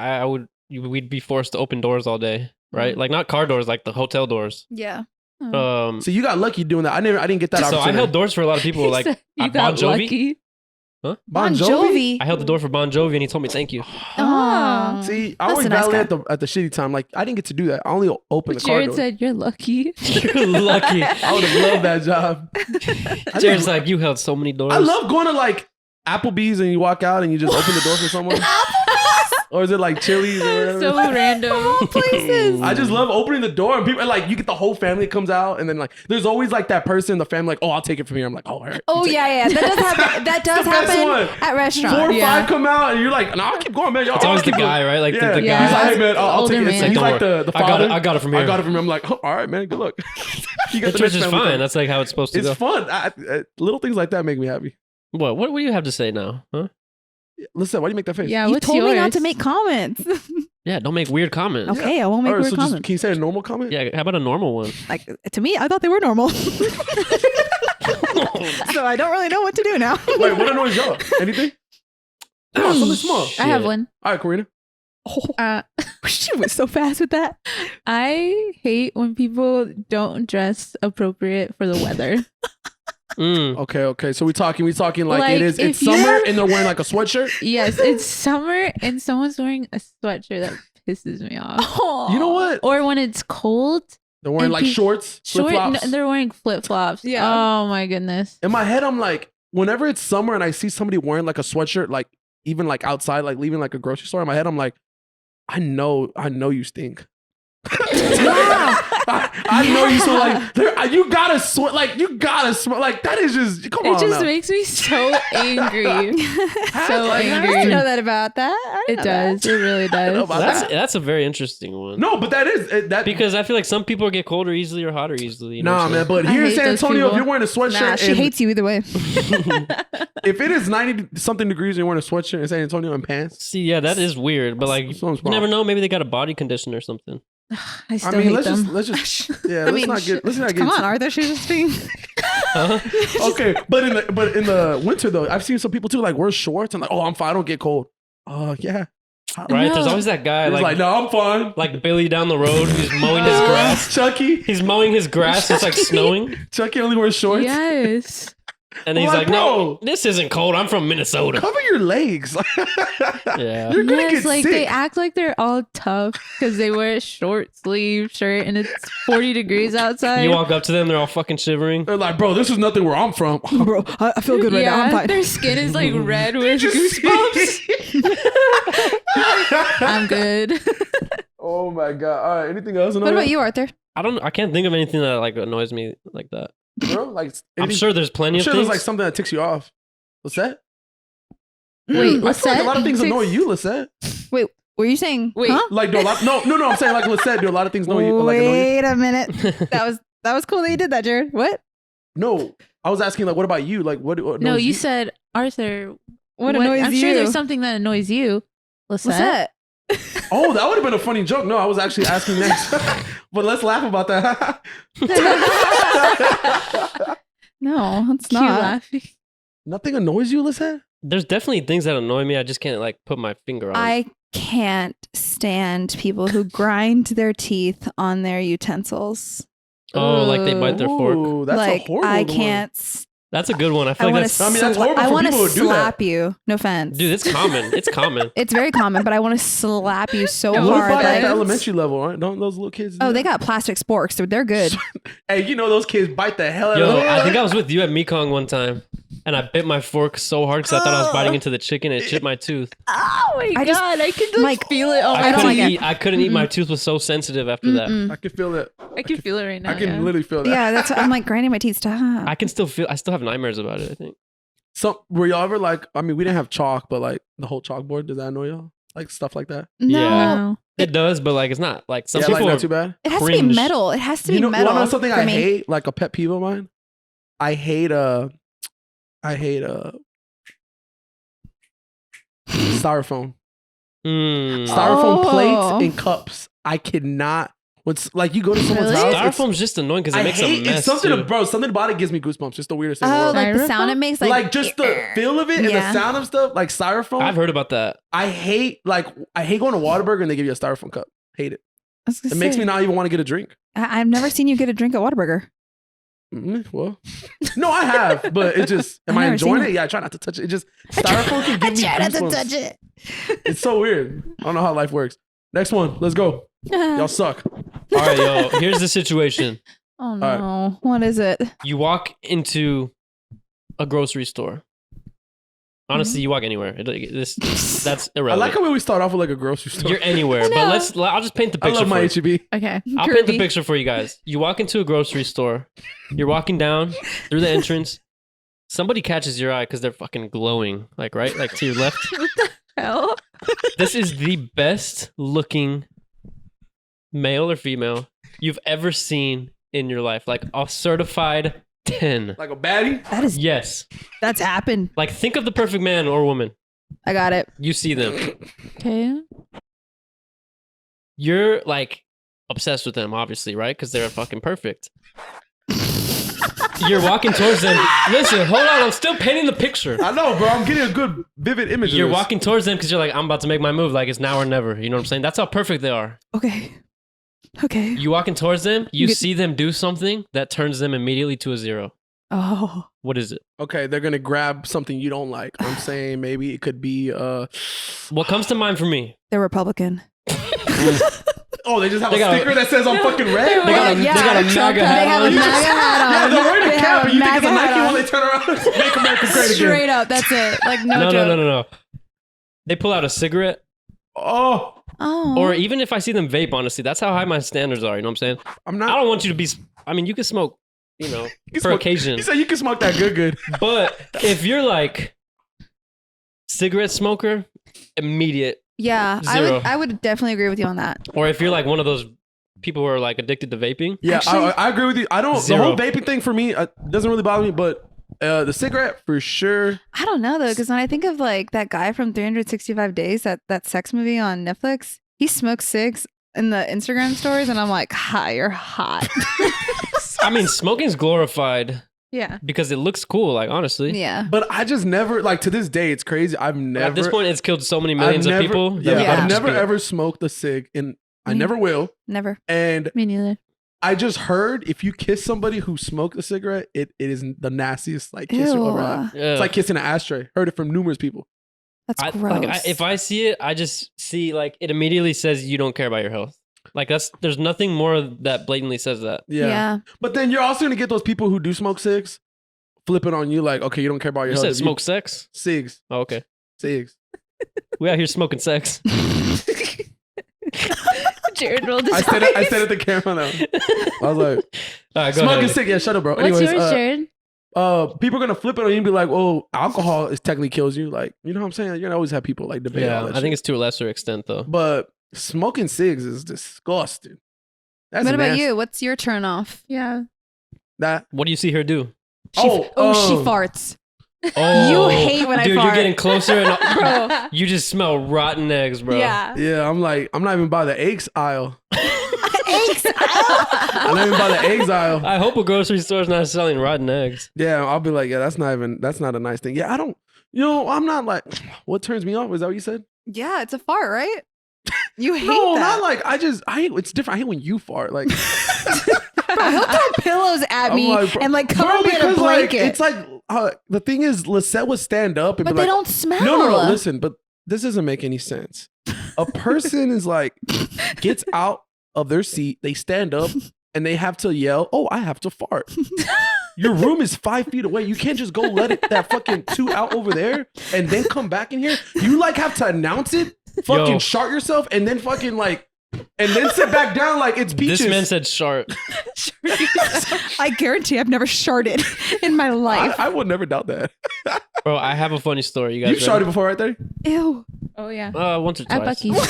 we'd be forced to open doors all day, right? Like not car doors, like the hotel doors. Yeah. So you got lucky doing that. I didn't get that So opportunity. I held doors for a lot of people. Like you at got Bon Jovi. lucky. Bon Jovi. I held the door for Bon Jovi, and he told me thank you. Oh. See, I That's worked a nice valet guy. at the shitty time. Like I didn't get to do that. I only opened the car Jared door. said you're lucky. You're lucky. I would have loved that job. Jared's like, you held so many doors. I love going to like Applebee's and you walk out and you just open the door for someone. Or is it like Chili's or whatever? So random. Places. I just love opening the door and people and like you get the whole family comes out and then like there's always like that person in the family like, oh, I'll take it from here. I'm like, oh, all right. Oh yeah. That does happen. That does happen at restaurants. 4 or 5 come out and you're like, no, I'll keep going, man. Y'all, It's always I'll the keep guy, going. right? Like the guy. He's like, hey man, I'll take it. man. He's like the father. I got it from here. I got it from him. I'm like, oh, all right, man, good luck. You got Which is fine. That's like how it's supposed to It's go. fun. Little things like that make me happy. What do you have to say now? Huh? Listen, why do you make that face? Yeah, You what's told yours? me not to make comments. Yeah, don't make weird comments. Okay, I won't make weird comments. Can you say a normal comment? Yeah, how about a normal one? Like to me, I thought they were normal. So I don't really know what to do now. Wait, what annoys y'all? Anything? Come on, something small. I have one. All right, Karina. She was so fast with that. I hate when people don't dress appropriate for the weather. Okay. So we talking like Like, it's if summer you're- and they're wearing like a sweatshirt. Yes, it's summer and someone's wearing a sweatshirt that pisses me off. You know what? Or when it's cold, They're wearing and like shorts, flip flops. they're wearing flip flops. Yeah. Oh my goodness. In my head, I'm like, whenever it's summer and I see somebody wearing like a sweatshirt, like even like outside, like leaving like a grocery store, in my head, I'm like, I know you stink. I know you so like you gotta sweat smell like that is just come on. It just now. makes me so angry. So I angry. didn't know that about that. I didn't It know that. does. It really know does. about that. That's a very interesting one. No, but that is that Because I feel like some people get colder easily or hotter easily. You know, Nah, so- man, but I here in hate San those Antonio, if people. you're wearing a sweatshirt, Nah, she and hates you either way. if it is 90 something degrees and you're wearing a sweatshirt in San Antonio and pants, See, yeah, that is weird. But like, Something's you never wrong. know. Maybe they got a body condition or something. I still I mean, hate them. let's just let's not get Come on, Arthur. She's just being. okay, but in the winter though, I've seen some people too like wear shorts and like, oh, I'm fine, I don't get cold. Yeah, Right? No. There's always that guy He's like, no, I'm fine. like Billy down the road who's mowing his grass. Chucky He's mowing his grass. It's like snowing, Chucky only wears shorts. Yes. and he's Like, like, "No, this isn't cold. I'm from Minnesota." Cover your legs. Yeah. You're gonna Yes, get like sick. they act like they're all tough because they wear a short sleeve shirt and it's 40 degrees outside. You walk up to them, they're all fucking shivering. They're like, bro, this is nothing where I'm from. Bro, I feel good right now. I'm fine. Their skin is like red with Just- goosebumps. I'm good. Oh my god! All right, anything else? What about you, Arthur? I can't think of anything that like annoys me like that. bro? Like, I'm sure there's plenty of there's things. like something that ticks you off. What's that? Wait, I feel like a Lysette lot of things ticks- annoy you, Lysette. Wait, were you saying? Wait. Huh? Like, do a lot? No. I'm saying like Lysette. Do a lot of things annoy you? Like, annoy you? Wait a minute. That was cool that you did that, Jared. What? No, I was asking like, what about you? Like, what No, annoys you said, Arthur, What annoys I'm you? sure there's something that annoys you. What's Lysette. that? Oh, that would have been a funny joke. No, I was actually asking next. But let's laugh about that. No, it's Cute not. laughing. Nothing annoys you, Lysette? There's definitely things that annoy me. I just can't like put my finger on. I can't stand people who grind their teeth on their utensils. Oh, like they bite their fork. Ooh, that's like a horrible I one. can't. That's a good one. I feel I like want that's to. I mean, that's horrible I for want to people who do that. slap you. No offense, dude. It's common. It's common. It's very common, but I want to slap you so What hard. about at that- the elementary level, right? Don't those little kids do Oh, they that? got plastic sporks, so they're good. Hey, you know those kids bite the hell out Yo, of I think I was with you at Mekong one time, and I bit my fork so hard because I thought I was biting into the chicken and it chipped my tooth. Oh my I just- god, I could like feel it. Oh I my don't couldn't like it. eat. I couldn't eat. My tooth was so sensitive after that. I can feel it. I can feel it right now. I can yeah. literally feel that. Yeah, that's. I'm like grinding my teeth. Stop. I can still feel. I still have nightmares about it. I think. So were y'all ever like? I mean, we didn't have chalk, but like the whole chalkboard. Does that annoy y'all? Like stuff like that. No, Yeah. No. It does, but like it's not like some Yeah, people. like not are- too bad. it has to Cringe. be metal. It has to You be know, metal. wanna know something for I me. hate? Like a pet peeve of mine. I hate styrofoam. Mm. Styrofoam Oh. plates and cups. I cannot. When like you go to someone's Really? house, it's- Styrofoam's just annoying because it I makes hate a mess. it's something, too. bro. Something about it gives me goosebumps. Just the weirdest thing. in the Oh, world. like the Styrofoam? sound it makes, like just the feel of it and the Yeah. sound of stuff, like styrofoam. I've heard about that. I hate going to Whataburger and they give you a styrofoam cup. Hate it. I was gonna It makes say, me not even want to get a drink. I've never seen you get a drink at Whataburger. Well, no, I have, but it just am I've I never enjoying seen it? it. Yeah, I try not to touch it. It just styrofoam can give me goosebumps. it. It's so weird. I don't know how life works. Next one, let's go. Y'all suck. All right, yo. Here's the situation. Oh right. no! What is it? You walk into a grocery store. Honestly, you walk anywhere. That's I irrelevant. like how we always start off with like a grocery store. You're anywhere, but I'll just paint the I picture love for my you. HEB. Okay. I'll paint the Curvy. picture for you guys. You walk into a grocery store. You're walking down through the entrance. Somebody catches your eye because they're fucking glowing. Like, right? Like to your left. Hell. This is the best looking male or female you've ever seen in your life. Like a certified 10. Like a baddie. Yes. That's happened. Like think of the perfect man or woman. I got it. You see them. Okay. You're like obsessed with them, obviously, right? Because they're fucking perfect. You're walking towards them. Listen, hold on. I'm still painting the picture. I know, bro. I'm getting a good, vivid image. You're of this. walking towards them because you're like, I'm about to make my move. Like it's now or never. You know what I'm saying? That's how perfect they are. Okay. Okay. You walking towards them. You see them do something that turns them immediately to a 0. Oh. What is it? Okay, they're gonna grab something you don't like. I'm saying maybe it could be What comes to mind for me? They're Republican. oh, they just have They a got a- sticker that says I'm fucking red. They got a MAGA They hat have on. a MAGA hat on. Yeah, they're wearing They a have cap, and you think it's a MAGA Nike hat when on. they turn around. Make America great again. Straight up. That's it. Like no joke. No. They pull out a cigarette, Oh, Oh. or even if I see them vape, honestly, that's how high my standards are. You know what I'm saying? I'm I not. don't want you to be. I mean, you can smoke, you know, You can for smoke- occasion. You said you can smoke that good. But if you're like cigarette smoker, immediate. Yeah, Zero. I would definitely agree with you on that. Or if you're like one of those people who are like addicted to vaping. Yeah, Actually- I agree with you. I don't. Zero. The whole vaping thing for me doesn't really bother me, but the cigarette for sure. I don't know though, because when I think of like that guy from 365 Days, that sex movie on Netflix, he smokes cigs in the Instagram stories, and I'm like, "Hi, you're hot." I mean, smoking's glorified Yeah. because it looks cool. Like honestly, Yeah. But I just never like to this day. It's crazy. I've never at this point, it's killed so many millions I've of never- people. that Yeah, we gotta I've just never be- ever smoked a cig, and I Me never will. Never. And Me neither. I just heard if you kiss somebody who smoked a cigarette, it is the nastiest like kiss you'll ever have. Yeah. It's like kissing an ashtray. Heard it from numerous people. That's I, gross. like, if I see it, I just see like it immediately says you don't care about your health. Like there's nothing more that blatantly says that. Yeah. But then you're also gonna get those people who do smoke cigs, flipping on you like, okay, you don't care about your You health. said If smoke sex? cigs, Oh, okay. cigs. We out here smoking sex. Jared rolled his I said it at the camera now. I was like, All right, go smoking ahead. cig. Yeah, shut up, bro. What's Anyways, yours, Jared? people are gonna flip it on you and be like, "Oh, alcohol is technically kills you." Like, you know what I'm saying? You're gonna always have people like debate. Yeah, all that I think shit. it's to a lesser extent though. But smoking cigs is disgusting. That's what about nasty. you? What's your turn off? Yeah. That What do you see her do? She farts. Oh, You hate when I dude, fart. you're getting closer, and Bro. you just smell rotten eggs, bro. Yeah. yeah, I'm not even by the eggs aisle. Eggs. I'm not even by the eggs aisle. I hope a grocery store's not selling rotten eggs. Yeah, I'll be like, yeah, that's not a nice thing. Yeah, I don't. I'm not like. What turns me off? Is that what you said? Yeah, it's a fart, right? You hate No, that. not like. I hate. It's different. I hate when you fart. Like. Bro, he'll throw pillows at I'm me like, bro- and like cover Bro, me in a because, like, blanket. it's like the thing is, Lysette would stand up and but be they like, don't smell. no. Listen, but this doesn't make any sense. A person is like gets out of their seat, they stand up, and they have to yell, "Oh, I have to fart." Your room is 5 feet away. You can't just go let that fucking two out over there and then come back in here. You like have to announce it, fucking Yo. shart yourself, and then fucking like, and then sit back down like it's peaches. This man said sharp. I guarantee I've never sharted in my life. I would never doubt that. Bro, I have a funny story. You You've guys sharted before, right there? Ew. Oh yeah. once or At twice. Bucky's.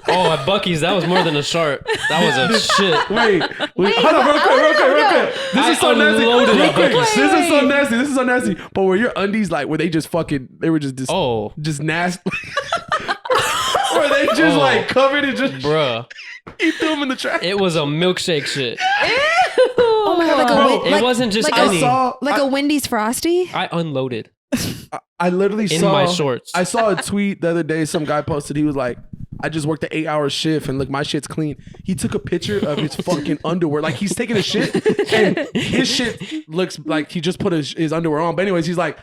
Oh, at Bucky's, that was more than a sharp. That was a shit. Wait, hold on, real quick. This I is so nasty. unloaded Real it. quick, Wait, this is so nasty. But were your undies like, were they just fucking, they were just Oh, just nasty? Were they just like covered in just, bruh. you threw them in the trash? It was a milkshake shit. Oh my god, like Bro, a win- It like, wasn't just like any. a Wendy's Frosty. I unloaded I literally in saw my shorts. I saw a tweet the other day. Some guy posted. He was like, "I just worked an 8-hour shift and look, my shit's clean." He took a picture of his fucking underwear, like he's taking a shit, and his shit looks like he just put his underwear on. But anyways, he's like,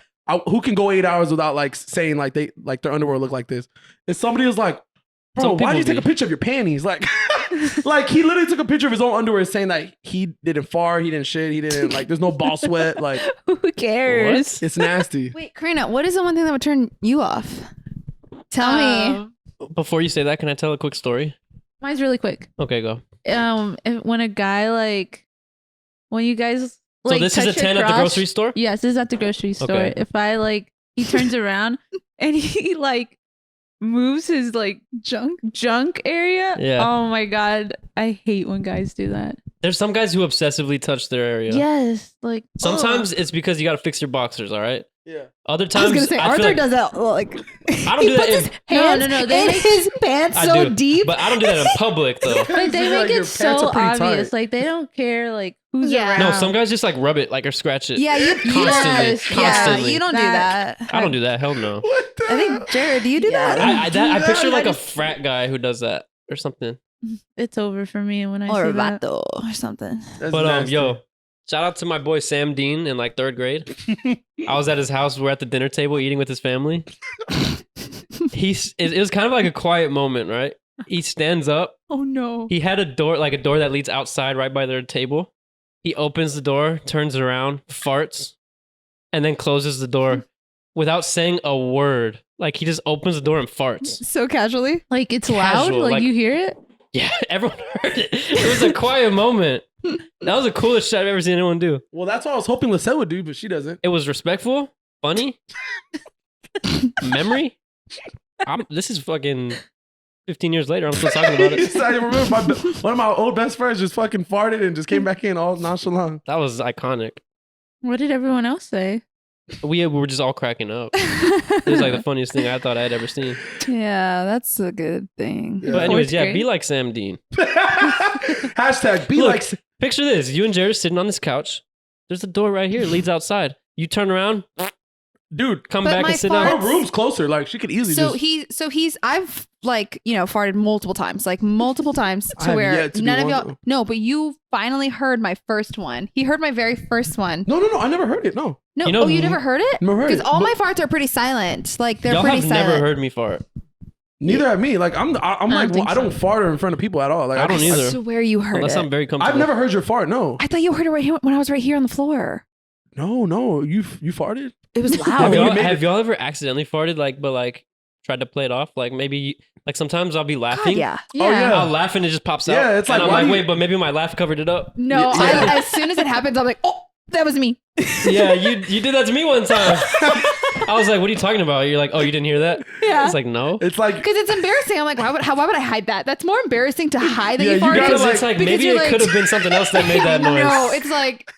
"Who can go 8 hours without like saying like their underwear look like this?" And somebody was like, "Bro, Some why'd you people take a be. picture of your panties?" Like, Like he literally took a picture of his own underwear saying that he didn't fart, he didn't shit, he didn't like. There's no ball sweat. Like Who cares? it's nasty. Wait, Karina, what is the one thing that would turn you off? Tell me. Before you say that, can I tell a quick story? Mine's really quick. Okay, go. When a guy when you guys So this is a touch your 10 at the crotch- grocery store? Yes, this is at the grocery store. Okay. If I he turns around and he moves his junk area. Yeah. Oh my god, I hate when guys do that. There's some guys who obsessively touch their area. Yes, Sometimes it's because you got to fix your boxers, all right? Yeah. Other I times, was gonna say I feel Arthur like, does that. Like I don't do that in, hands No, they in make- his pants I so do, deep. but I don't do that in public though. But they Like, make your it pants are so pretty obvious. tight. They don't care who's Yeah. around. No, some guys just rub it or scratch it. Yeah, you Constantly. Yeah, you don't do That- that. I don't do that. Hell no. What the I think Jared, do you do that? I picture like I a frat guy who does that or something. It's over for me when I Or see a that. vato or something. That's But nasty. yo, shout out to my boy Sam Dean in like 3rd grade. I was at his house. We're at the dinner table eating with his family. It was kind of like a quiet moment, right? He stands up. Oh no. He had a door that leads outside right by their table. He opens the door, turns around, farts, and then closes the door without saying a word. Like he just opens the door and farts. So casually? It's loud. Casual, like- You hear it. Yeah, everyone heard it. It was a quiet moment. That was the coolest shit I've ever seen anyone do. Well, that's what I was hoping Lysette would do, but she doesn't. It was respectful, funny, memory. This is fucking 15 years later. I'm still talking about it. I remember one of my old best friends just fucking farted and just came back in all nonchalant. That was iconic. What did everyone else say? We were just all cracking up. It was like the funniest thing I thought I had ever seen. Yeah, that's a good thing. Yeah. But anyways, Fourth yeah, grade. be like Sam Dean. Hashtag be Look, like. Picture this. You and Jared sitting on this couch. There's a door right here. It leads outside. You turn around, Dude, come But back my and sit her down. farts- room's closer. Like she could easily So just. I've farted multiple times I to have where yet to do none of one, y'all. though. No, but you finally heard my first one. He heard my very first one. No, I never heard it. No, No, You know- you never heard it? never heard Because it. all But my farts are pretty silent. Like they're Y'all pretty have silent. never heard me fart. Neither have me. Like I'm like think I don't so. fart in front of people at all. Like I don't either. I swear you heard Unless it. I'm very comfortable. I've never heard your fart. No, I thought you heard it right here when I was right here on the floor. no. You farted. It was Have loud. you y'all, made have y'all ever accidentally farted but tried to play it off? Like maybe sometimes I'll be laughing. God, yeah. yeah. I'll laugh and it just pops out. Yeah, it's like, and I'm why like, do you- wait, but maybe my laugh covered it up. No, Yeah. as soon as it happens, I'm like, oh, that was me. Yeah, you did that to me one time. I was like, what are you talking about? You're like, oh, you didn't hear that? Yeah. I was like, no. It's like Because it's embarrassing. I'm like, why would I hide that? That's more embarrassing to hide that Yeah, you you farted. gotta, Because like- it's like because maybe you're it like- could have been something else that made that noise. No, it's like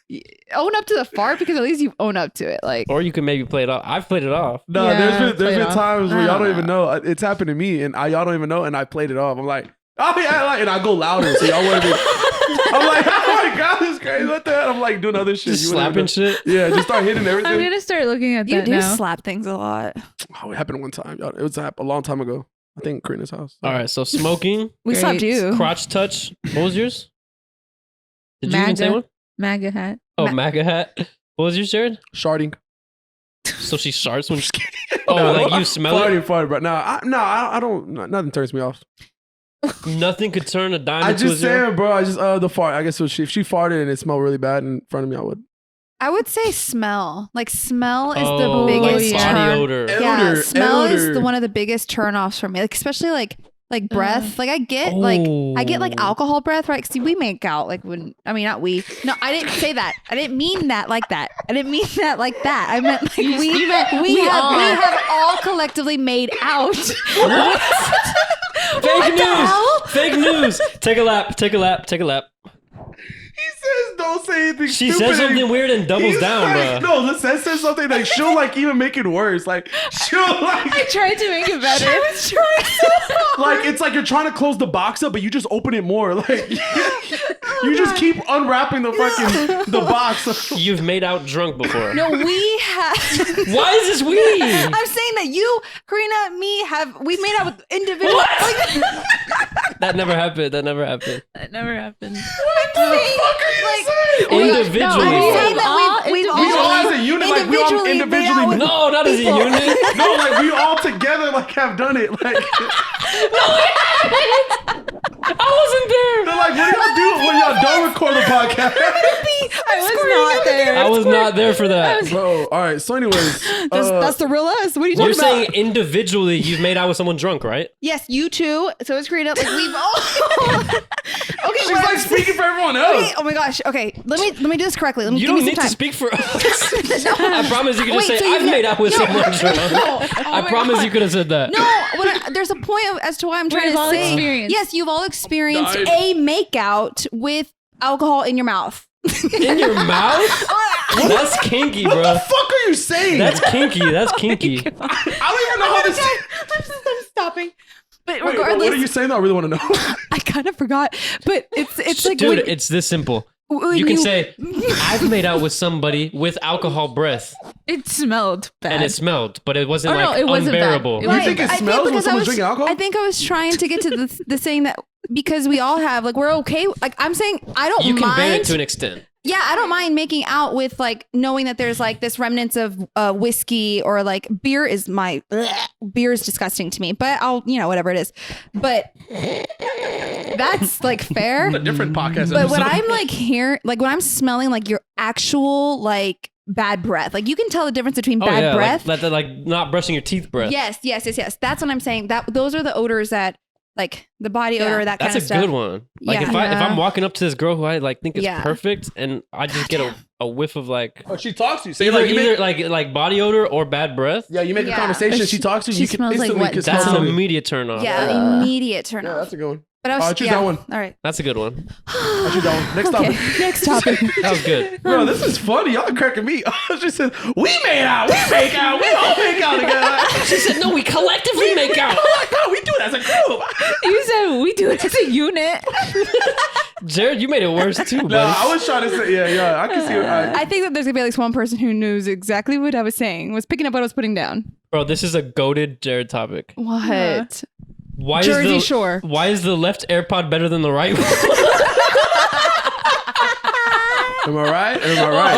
own up to the fart because at least you own up to it. Like, Or you could maybe play it off. I've played it off. no. Yeah, there's play it been off. times where I y'all don't don't even know. It's happened to me, and y'all don't even know, and I played it off. I'm like, oh yeah, like, and I go louder, so y'all wouldn't be. I'm like, oh my god, this is crazy. What the hell? I'm like doing other shit. Just You wouldn't slapping even shit. know. Yeah, just start hitting I'm everything. gonna start looking at you that do now. slap things a lot. Oh, it happened one time. Y'all. It was a long time ago. I think Karina's house. All right, so smoking, We Great. slapped you. crotch touch. What was yours? Did you even say MAGA. one? MAGA hat. Oh, MAGA hat. What was yours, Jared? Sharding. So she sharts when Just kidding. Oh, No, like you smell it? farting, bro. I don't. Nothing turns me off. Nothing could turn a dime I into a just zero. saying, bro. I just the fart. I guess if she farted and it smelled really bad in front of me, I would. I would say smell. Like smell is Oh, the like biggest yeah. body turn. odor. Yeah, Odor, smell is odor. the one of the biggest turnoffs for me. Like especially like breath. Like I get like Oh. alcohol breath, right? See, we make out like when not we. No, I didn't say that. I didn't mean that like that. I didn't mean that like that. I meant like we have all collectively made out. Fake the hell? news. Fake news. Take a lap. Take a lap. Take a lap. He says, "Don't say anything." She stupid says something weird and doubles He's down, like, bro. No, Lysette says something like she'll like even make it worse. Like she'll I like tried to make it better. like it's like you're trying to close the box up, but you just open it more. Like you just keep unwrapping the fucking the box. You've made out drunk before. No, we have. Why is this we? I'm saying that you, Karina, me we've made out with individuals. What? Like, That never happened. That never happened. That never happened. What the fuck are you saying? Individually. I'm saying that we've We all as a unit, like we all individually made individually. out with- No, not as a People. unit. No, like we all together like have done it. Like They're like, what do y'all do when y'all don't record the podcast? I was not there. I was not there for that. Bro, all right. So anyways. That's the real us. What are you talking You're about? saying individually you've made out with someone drunk, right? Yes, you too. So is Karina. Like we've all. Okay, She's like speaking for everyone else. okay, oh my gosh. Okay, let me do this correctly. Let me You give don't me need some to time. speak for us. I promise you could just Wait, say, so I've made out with someone drunk. I promise you could have said that. No, there's a point as to why I'm trying We've to all say. experienced. Yes, you've all experienced Died. a makeout with alcohol in your mouth. In your mouth? That's kinky, What bro. the fuck are you saying? That's kinky. That's kinky. I don't even know how this. I'm stopping. But Wait, regardless, what are you saying? I really want to know. I kind of forgot. But it's like Dude, when- it's this simple. when You can say, I've made out with somebody with alcohol breath. It smelled bad. And it smelled, but it wasn't Oh, no, like it wasn't bad. unbearable. It You wasn't think it bad. smells when because someone's drinking alcohol? I think I was trying to get to the saying that because we all have like we're okay. Like I'm saying I don't You can mind. bear it to an extent. Yeah, I don't mind making out with like knowing that there's like this remnants of whiskey or like beer is beer is disgusting to me, but I'll whatever it is. But that's like fair. a different podcast. But when episode. I'm like here, like when I'm smelling like your actual like bad breath, like you can tell the difference between bad breath. like not brushing your teeth breath. Yes. That's what I'm saying. That those are the odors that like the body odor, that kind That's of a stuff. good one. Like Yeah. if I'm walking up to this girl who I like think is Yeah. perfect, and I just get a whiff of like oh, she talks to you. Say either, like you make, like body odor or bad breath. yeah, you make a Yeah. conversation. She talks to you. She You can smells like instantly wet can That's smell an something. immediate turn off. Yeah, immediate turn Yeah, off. that's a good one. But I was I'll choose that one. All right. That's a good one. I choose that one. Next Okay. topic. Next topic. That was good. Bro, this is funny. Y'all are cracking me. She said, we made out. We make out. We all make out together. She said, "No, we collectively make out." Oh my God, we do it as a group. You said we do it as a unit. Jared, you made it worse too, buddy. No, I was trying to say, yeah, I can see it. I think that there's gonna be at least one person who knows exactly what I was saying, was picking up what I was putting down. Bro, this is a goated Jared topic. What? Why Jersey is the, Shore. Why is the left AirPod better than the right one? Am I right? Am I right?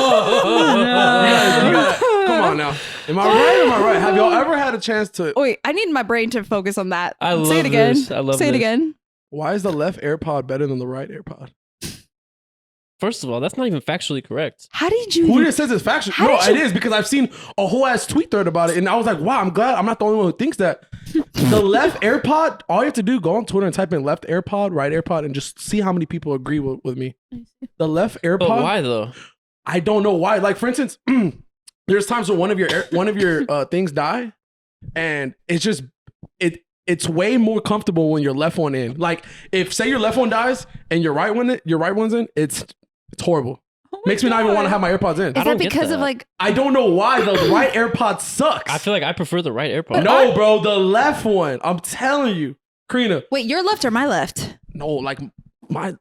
You gotta- come on now. Am I right? Or am I right? Have y'all ever had a chance to? Wait, I need my brain to focus on that. I love Say it again. this. I love Say it this. again. Why is the left AirPod better than the right AirPod? First of all, that's not even factually correct. How did you? Who just says it's factual? How No, did it is because I've seen a whole ass tweet thread about it, and I was like, wow, I'm glad I'm not the only one who thinks that. The left AirPod, all you have to do, go on Twitter and type in left AirPod, right AirPod, and just see how many people agree with me. The left AirPod. But why though? I don't know why. Like for instance, there's times where one of your things die, and it's just it's way more comfortable when your left one in. Like if say your left one dies and your right one's in, it's horrible. Makes me not even want to have my AirPods in. Is don't that get because that. of like? I don't know why the right AirPod sucks. I feel like I prefer the right AirPod. No, bro, the left one. I'm telling you, Karina. Wait, your left or my left? No, like my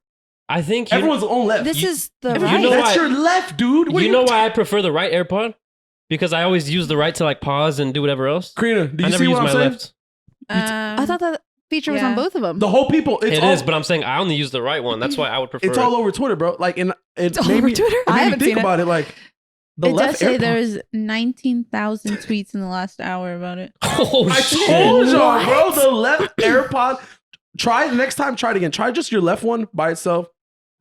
I think everyone's own left. This is the you right. know That's why- your left, dude. What you are know why I prefer the right AirPod? Because I always use the right to like pause and do whatever else. Karina, do I you never see use what I'm my saying? left. I thought that feature was Yeah. on both of them. The whole people. It's It all, is, but I'm saying I only use the right one. That's why I would prefer it's it. all over Twitter, bro. Like, and it all made over me, Twitter? It I made me haven't think seen it. about it. Like the It left does say AirPod. there's 19,000 tweets in the last hour about it. Oh, I shit. told y'all, bro. What? The left AirPod. Try it next time. Try it again. Try just your left one by itself,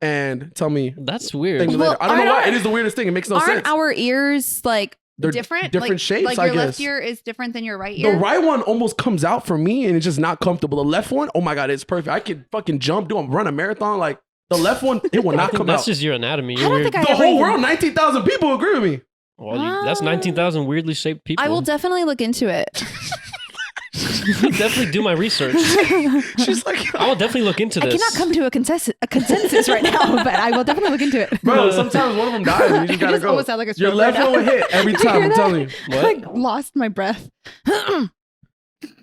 and tell me. That's weird. Things Well, later. I don't know aren't why. our- It is the weirdest thing. It makes no Aren't sense. our ears like They're different? different like, shapes, Like I your left guess. ear is different than your right The ear. right one almost comes out for me, and it's just not comfortable. The left one, oh my god, it's perfect. I could fucking jump, run a marathon. Like the left one, it will I not think come that's out. just your anatomy. I You're don't weird. think I The ever whole even- world, 19,000 people agree with me. Well, that's 19,000 weirdly shaped people. I will definitely look into it. definitely do my research. She's like, I will definitely look into I this. cannot come to a consensus right now, but I will definitely look into it. bro, sometimes one of them dies, and you just It gotta just go. almost sound like a Your stroke left right one now. will hit every Did you time. hear I'm that? telling you. I What? like lost my breath.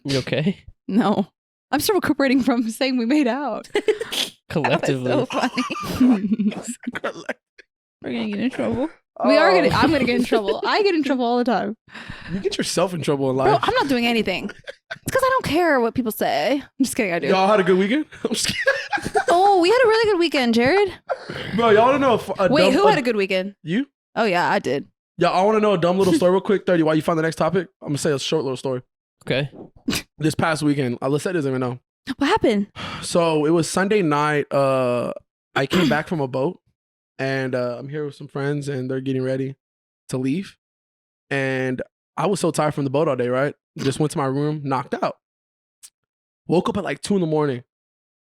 You okay? No. I'm still recuperating from saying we made out. Collectively. So funny. We're gonna get in trouble. We are Oh. gonna. I'm gonna get in trouble. I get in trouble all the time, You get yourself in trouble in bro. life. I'm not doing anything. It's because I don't care what people say. I'm just kidding. I do. Y'all had a good weekend? I'm just kidding. Oh, we had a really good weekend, Jared. Bro, y'all want to know if Wait, who had a good weekend? You? Oh yeah, I did. Y'all, I want to know a dumb little story real quick. 30, while you find the next topic, I'm going to say a short little story. Okay. This past weekend, Lysette doesn't even know. What happened? So it was Sunday night. I came back from a boat, and I'm here with some friends, and they're getting ready to leave. And I was so tired from the boat all day, right? Just went to my room, knocked out. Woke up at like 2 a.m.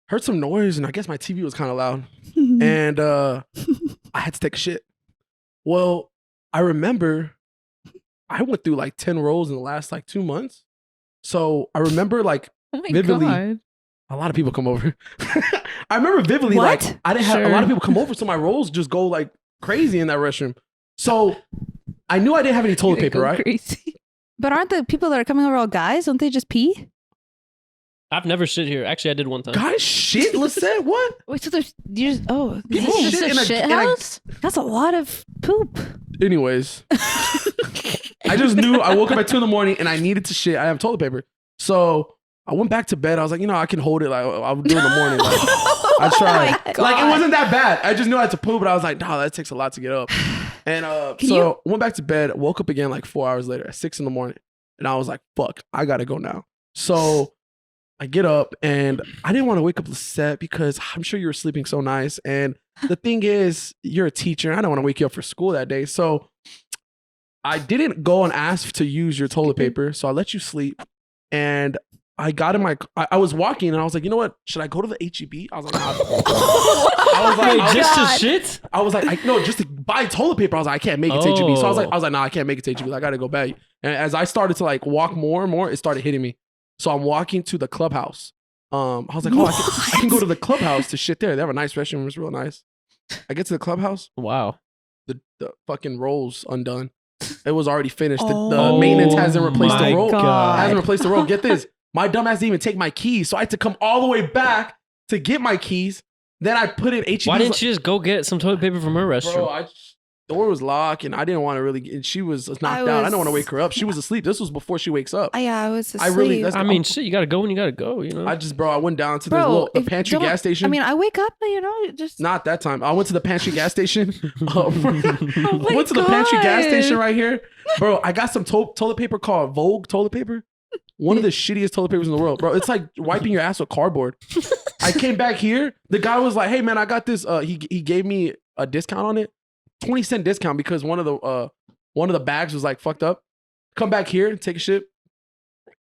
Heard some noise, and I guess my TV was kind of loud. And I had to take a shit. Well, I remember I went through like 10 rolls in the last like 2 months. So I remember like Oh my vividly, god. a lot of people come over. I remember vividly, What? like I didn't have a lot of people come over, so my rolls just go like crazy in that restroom. So I knew I didn't have any toilet They paper, go right? Crazy. But aren't the people that are coming over all guys? Don't they just pee? I've never shit here. Actually, I did one time. Guys, shit, Lysette, what? Wait, so there's you just People this is shit just in a a- shit in a- house? That's a lot of poop. Anyways, I just knew I woke up at 2 a.m. and I needed to shit. I have toilet paper. So I went back to bed. I was like, I can hold it. Like I'll do it in the morning. Like, I tried. my Like it God. wasn't that bad. I just knew I had to poop, but I was like, that takes a lot to get up. And so went back to bed, woke up again like 4 hours later at 6 a.m. And I was like, fuck, I gotta go now. So I get up and I didn't want to wake up Lysette because I'm sure you were sleeping so nice. And the thing is, you're a teacher. And I don't want to wake you up for school that day. So I didn't go and ask to use your toilet paper. So I let you sleep. And I got in I was walking and I was like, you know what? Should I go to the HEB? I was like, nah. I was like, Wait, just God. to shit? I was like, no, just to buy toilet paper. I was like, I can't make it to HEB. So I was like, nah, I can't make it to HEB. I gotta go back. And as I started to like walk more and more, it started hitting me. So I'm walking to the clubhouse. I was like, I can go to the clubhouse to shit there. They have a nice restroom. It's real nice. I get to the clubhouse. Wow. The fucking roll's undone. It was already finished. The Oh maintenance hasn't replaced my the roll. God. Hasn't replaced the roll. Get this. My dumbass didn't even take my keys. So I had to come all the way back to get my keys. Then I put in HEB. Why didn't you just go get some toilet paper from her restroom? Bro, door was locked and I didn't want to really, and she was knocked out. I don't want to wake her up. She was asleep. This was before she wakes up. Yeah, I was asleep. I really, that's I mean, shit, you gotta go when you gotta go, you know? I went down to Bro, the if pantry don't- gas station. I mean, I wake up, just Not that time. I went to the pantry gas station. I my went to the pantry gas God. station right here. Bro, I got some toilet paper called Vogue toilet paper. One of the shittiest toilet papers in the world, bro. It's like wiping your ass with cardboard. I came back here. The guy was like, hey, man, I got this. He gave me a discount on it. 20-cent discount because one of the bags was like fucked up. Come back here, take a shit.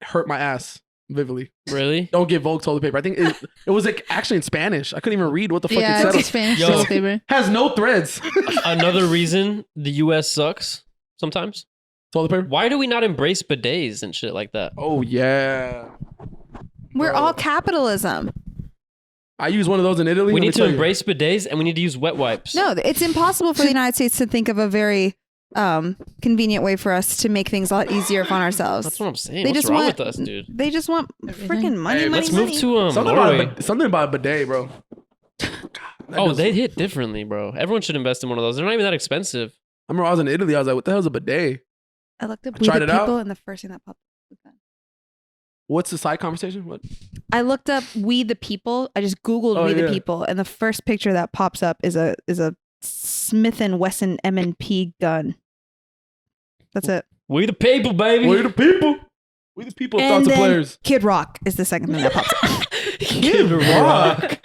Hurt my ass vividly. Really? Don't get Vogue toilet paper. I think it was like actually in Spanish. I couldn't even read what the fuck Yeah, it it's said. Spanish Yo. toilet paper. Has no threads. Another reason the US sucks sometimes. Toilet paper. Why do we not embrace bidets and shit like that? Oh yeah. we're Bro. all capitalism. I use one of those in Italy. We Let me need to tell you. embrace bidets and we need to use wet wipes. No, it's impossible for the United States to think of a very convenient way for us to make things a lot easier on ourselves. That's what I'm saying. They What's just wrong want- with us, dude? They just want Everything. freaking money, Hey, money, Let's money. move to something Norway. about a bidet, bro. God, that Oh, does- they hit differently, bro. Everyone should invest in one of those. They're not even that expensive. I remember I was in Italy. I was like, "What the hell's a bidet? I looked up I We tried the it out. People, and the first thing that popped up was that. What's the side conversation? What? I looked up We the People. I just Googled Oh, We the yeah. People, and the first picture that pops up is a Smith and Wesson M&P gun. That's it. We the people, baby. We the people. We the people. And Thoughts of then players. Kid Rock is the second thing that pops up. Kid Rock.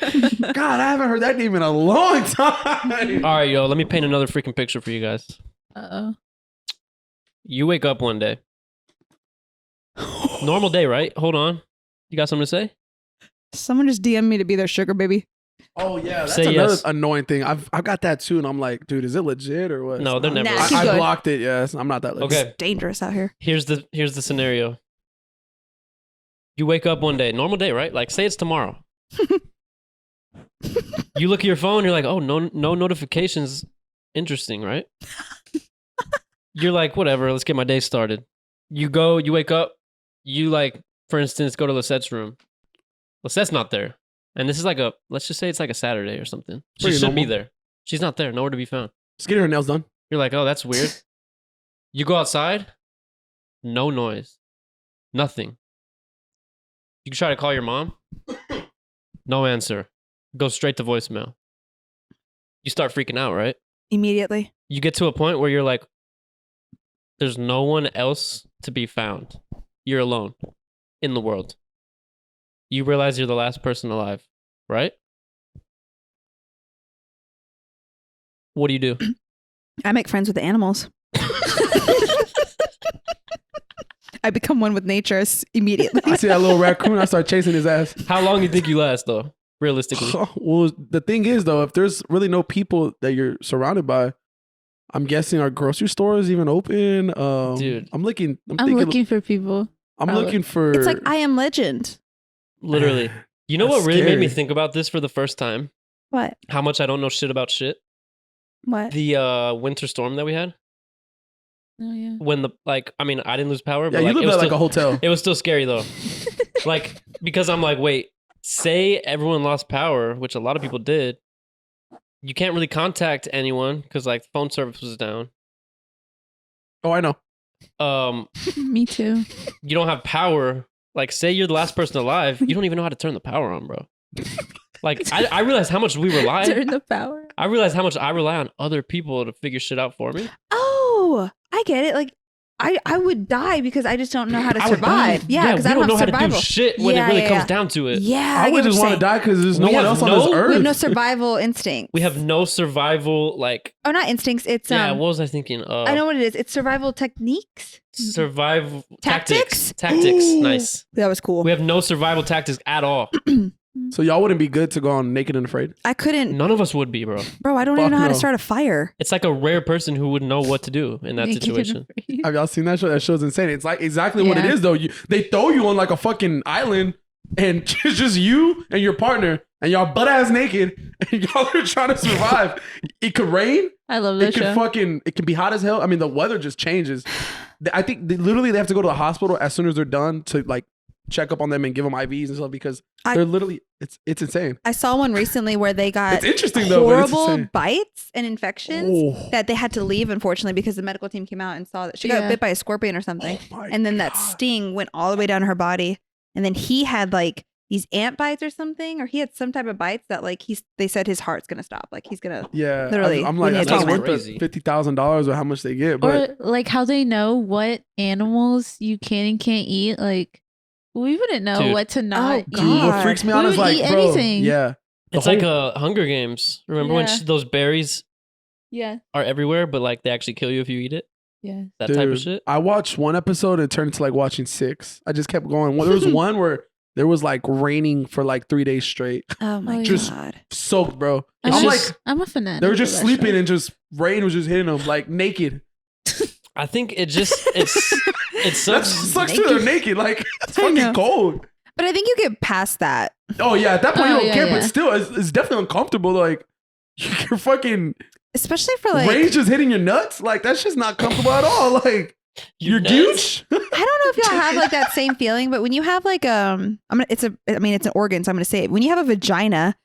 God, I haven't heard that name in a long time. All right, yo, let me paint another freaking picture for you guys. Uh-oh. You wake up one day. Normal day, right? Hold on. You got something to say? Someone just DM'd me to be their sugar baby. Oh yeah, that's Say another yes. annoying thing. I've got that too, and I'm like, dude, is it legit or what? No, they're It's not. never. Nah, keep I going. blocked it. Yes, I'm not that legit. Okay. It's dangerous out here. Here's the scenario. You wake up one day, normal day, right? Like say it's tomorrow. You look at your phone, you're like, oh, no notifications. Interesting, right? You're like, whatever, let's get my day started. You wake up, you like, for instance, go to Lysette's room. Lysette's not there. And this is like let's just say it's like a Saturday or something. She Pretty should be normal. there. She's not there, nowhere to be found. Just getting her nails done. You're like, oh, that's weird. You go outside, no noise, nothing. You can try to call your mom, no answer. Go straight to voicemail. You start freaking out, right? Immediately. You get to a point where you're like, there's no one else to be found. You're alone in the world. you realize you're the last person alive, right? What do you do? I make friends with the animals. I become one with nature immediately. I see that little raccoon. I start chasing his ass. How long do you think you last, though? Realistically, Well, the thing is, though, if there's really no people that you're surrounded by, I'm guessing our grocery store is even open. Dude, I'm looking for people. I'm looking for. It's like I Am Legend. literally. You know That's what really made me scary. think about this for the first time? What? How much I don't know shit about shit. What? The winter storm that we had. Oh yeah. When I didn't lose power, Yeah, but you like, live it was at like still, a hotel. it was still scary though. Like, because I'm like, wait, say everyone lost power, which a lot of people did. You can't really contact anyone because like phone service was down. Oh, I know. Me too. You don't have power. Like, say you're the last person alive, you don't even know how to turn the power on, bro. Like, I realized how much we rely. Turn the power. I realized how much I rely on other people to figure shit out for me. Oh, I get it. Like, I would die because I just don't know how to I would survive. die. Yeah, because we I don't know have how survival. to do shit when it Yeah, really yeah, comes yeah. down to it. Yeah, I would get just what want you're to die because there's no We one have else on no- this saying. earth. We have no survival instincts. We have no survival, like, Oh, not instincts. It's yeah, what was I thinking? I know what it is. It's survival techniques. Survival Tactics? Tactics, nice. That was cool. We have no survival tactics at all. So y'all wouldn't be good to go on Naked and Afraid? I couldn't, None of us would be, bro. bro. I don't Fuck even know how to no. start a fire. It's like a rare person who would know what to do in that Naked and situation. Afraid. Have y'all seen that show? That show's insane. It's like exactly what it Yeah. is, though. They throw you on like a fucking island, and it's just you and your partner, and y'all butt ass naked, and y'all are trying to survive. It could rain. I love It that can show. it can be hot as hell. I mean, the weather just changes. I think literally they have to go to the hospital as soon as they're done to like check up on them and give them IVs and stuff because they're literally it's insane. I saw one recently where they got It's interesting though, but it's horrible insane. bites and infections Oh. that they had to leave, unfortunately, because the medical team came out and saw that she got Yeah. bit by a scorpion or something. Oh my And then that God. sting went all the way down her body. And then he had like these ant bites or something, or he had some type of bites that like they said his heart's gonna stop. Like he's gonna Yeah, Literally, I'm we like, need that's to not talk worth about the it. $50,000 or how much they get. But Or like how they know what animals you can and can't eat. Like we wouldn't know Dude. what to not Oh, eat. dude, what God. freaks me We out is would like, eat bro, anything. yeah, the It's whole- like a Hunger Games. Remember when Yeah. those berries Yeah. are everywhere, but like they actually kill you if you eat it? Yeah. That type of Dude, shit. I watched one episode and it turned into like watching 6. I just kept going. There was one where there was like raining for like 3 days straight, oh my Just- God. soaked, bro. It's I'm just- like, I'm a fanatic. they were for just that sleeping show. and just rain was just hitting them like naked. I think it That sucks. sucks too. They're naked. Like it's I know. fucking cold. But I think you get past that. Oh yeah, at that point you Oh, don't yeah, care, yeah. but still, it's definitely uncomfortable. Like you're fucking Especially for like rain's just hitting your nuts. Like that's just not comfortable at all. Like your nuts. gooch. I don't know if y'all have like that same feeling, but when you have like it's an organ, so I'm gonna say it. When you have a vagina,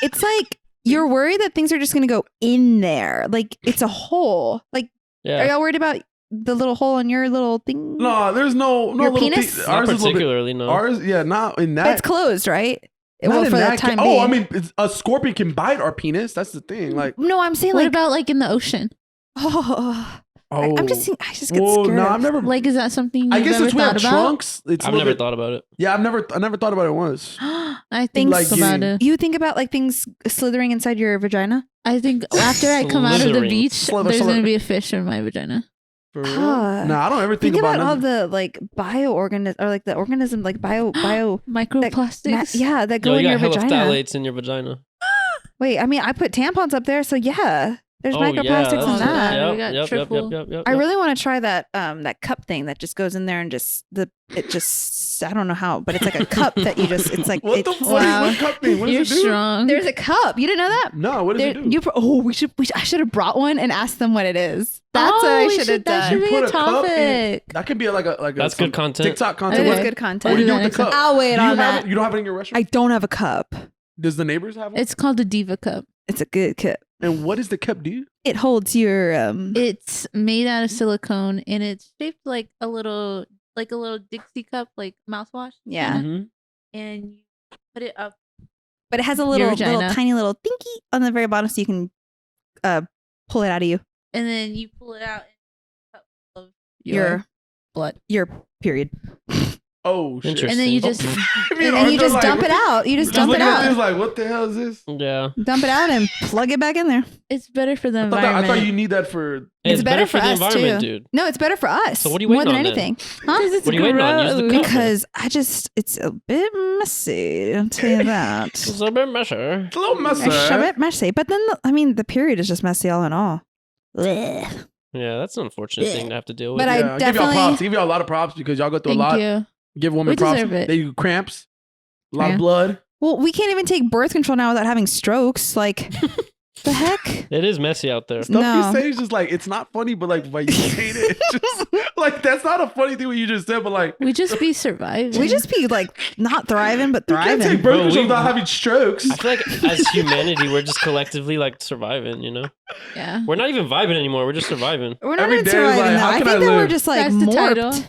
it's like you're worried that things are just gonna go in there. Like it's a hole. Like are Yeah. y'all worried about the little hole in your little thing? No, there's no Your little penis? pe- Not Ours is a little bit. particularly, no. Ours, yeah, not in that. But it's closed, right? not Well, in for the that time ca- being. Oh, I mean, a scorpion can bite our penis. That's the thing. Like, no, I'm saying What like about like in the ocean? oh, oh, I just get Whoa, scared. no, of- I've never. Like, is that something you've I guess ever since we have thought about? trunks, it's a I've little never bit. thought about it. Yeah, I never thought about it once. I think Like about getting- it. You think about like things slithering inside your vagina? I think after I come out of the Slithering. beach, Slither, there's slither. gonna be a fish in my vagina. For real? Ah. Nah, I don't ever think, Think about all nothing. the like bioorganism or like the organism like bio Microplastics. yeah that go Yo, in you your got hella vagina. phthalates in your vagina. Wait, I mean I put tampons up there, so yeah, there's Oh, microplastics yeah, in that's- that. Yeah, we Yep, got yep, triple. yep. I really want to try that that cup thing that just goes in there and just I don't know how, but it's like a cup that you just it's like What it, the fuck? Wow. What cup thing? What You're does it do? strong. there's a cup. You didn't know that? No, what does it do? I should have brought one and asked them what it is. That's what I should have That done. should be Put a a cup in- topic. That could be like a That's some good content. TikTok It content. is What, Okay. good content. what do you do Okay. with the cup? I'll wait Do you on have that. it? You don't have it in your restaurant? I don't have a cup. Does the neighbors have one? It's called the Diva Cup. It's a good cup. And what does the cup do? It holds your It's made out of silicone and it's shaped like a little Dixie cup, like mouthwash. yeah. kinda. And you put it up. But it has a Your little vagina. tiny little thinky on the very bottom so you can pull it out of you. And then you pull it out in a cup of Your blood. your period. Oh shit. Interesting. And then you just And then you just dump it out. You just dump it out. This, like, what the hell is this? Yeah. Dump it out and plug it back in there. it's better for the I environment. thought you need that for. It's better for the us, environment, too. dude. No, it's better for us. So what are you more waiting than on then? anything? Huh? It's What are you waiting on? Use the gross. cup. Because it's a bit messy. I'll tell you that. It's a bit messy. It's a little messy. It's a bit messy. But then, the period is just messy all in all. Blech. Yeah, that's an unfortunate thing to have to deal with. But I Give y'all definitely- props. Give y'all a lot of props because y'all go through Thank a lot. you. Give women We props. deserve it. They do cramps, a lot of Cramp. blood. Well, we can't even take birth control now without having strokes. Like, the heck? It is messy out there. Stuff No. you say is just like it's not funny, but like when you say it, it's just like that's not a funny thing what you just said, but like We just be surviving. We just be like not thriving, but you can't thriving. take birth Bro, control we- without having strokes. I feel like as humanity, we're just collectively like surviving, you know? yeah. We're not even vibing anymore. We're just surviving. We're not Every even day is surviving like, though. how I can think I that we're live? just like That's the title. morphed.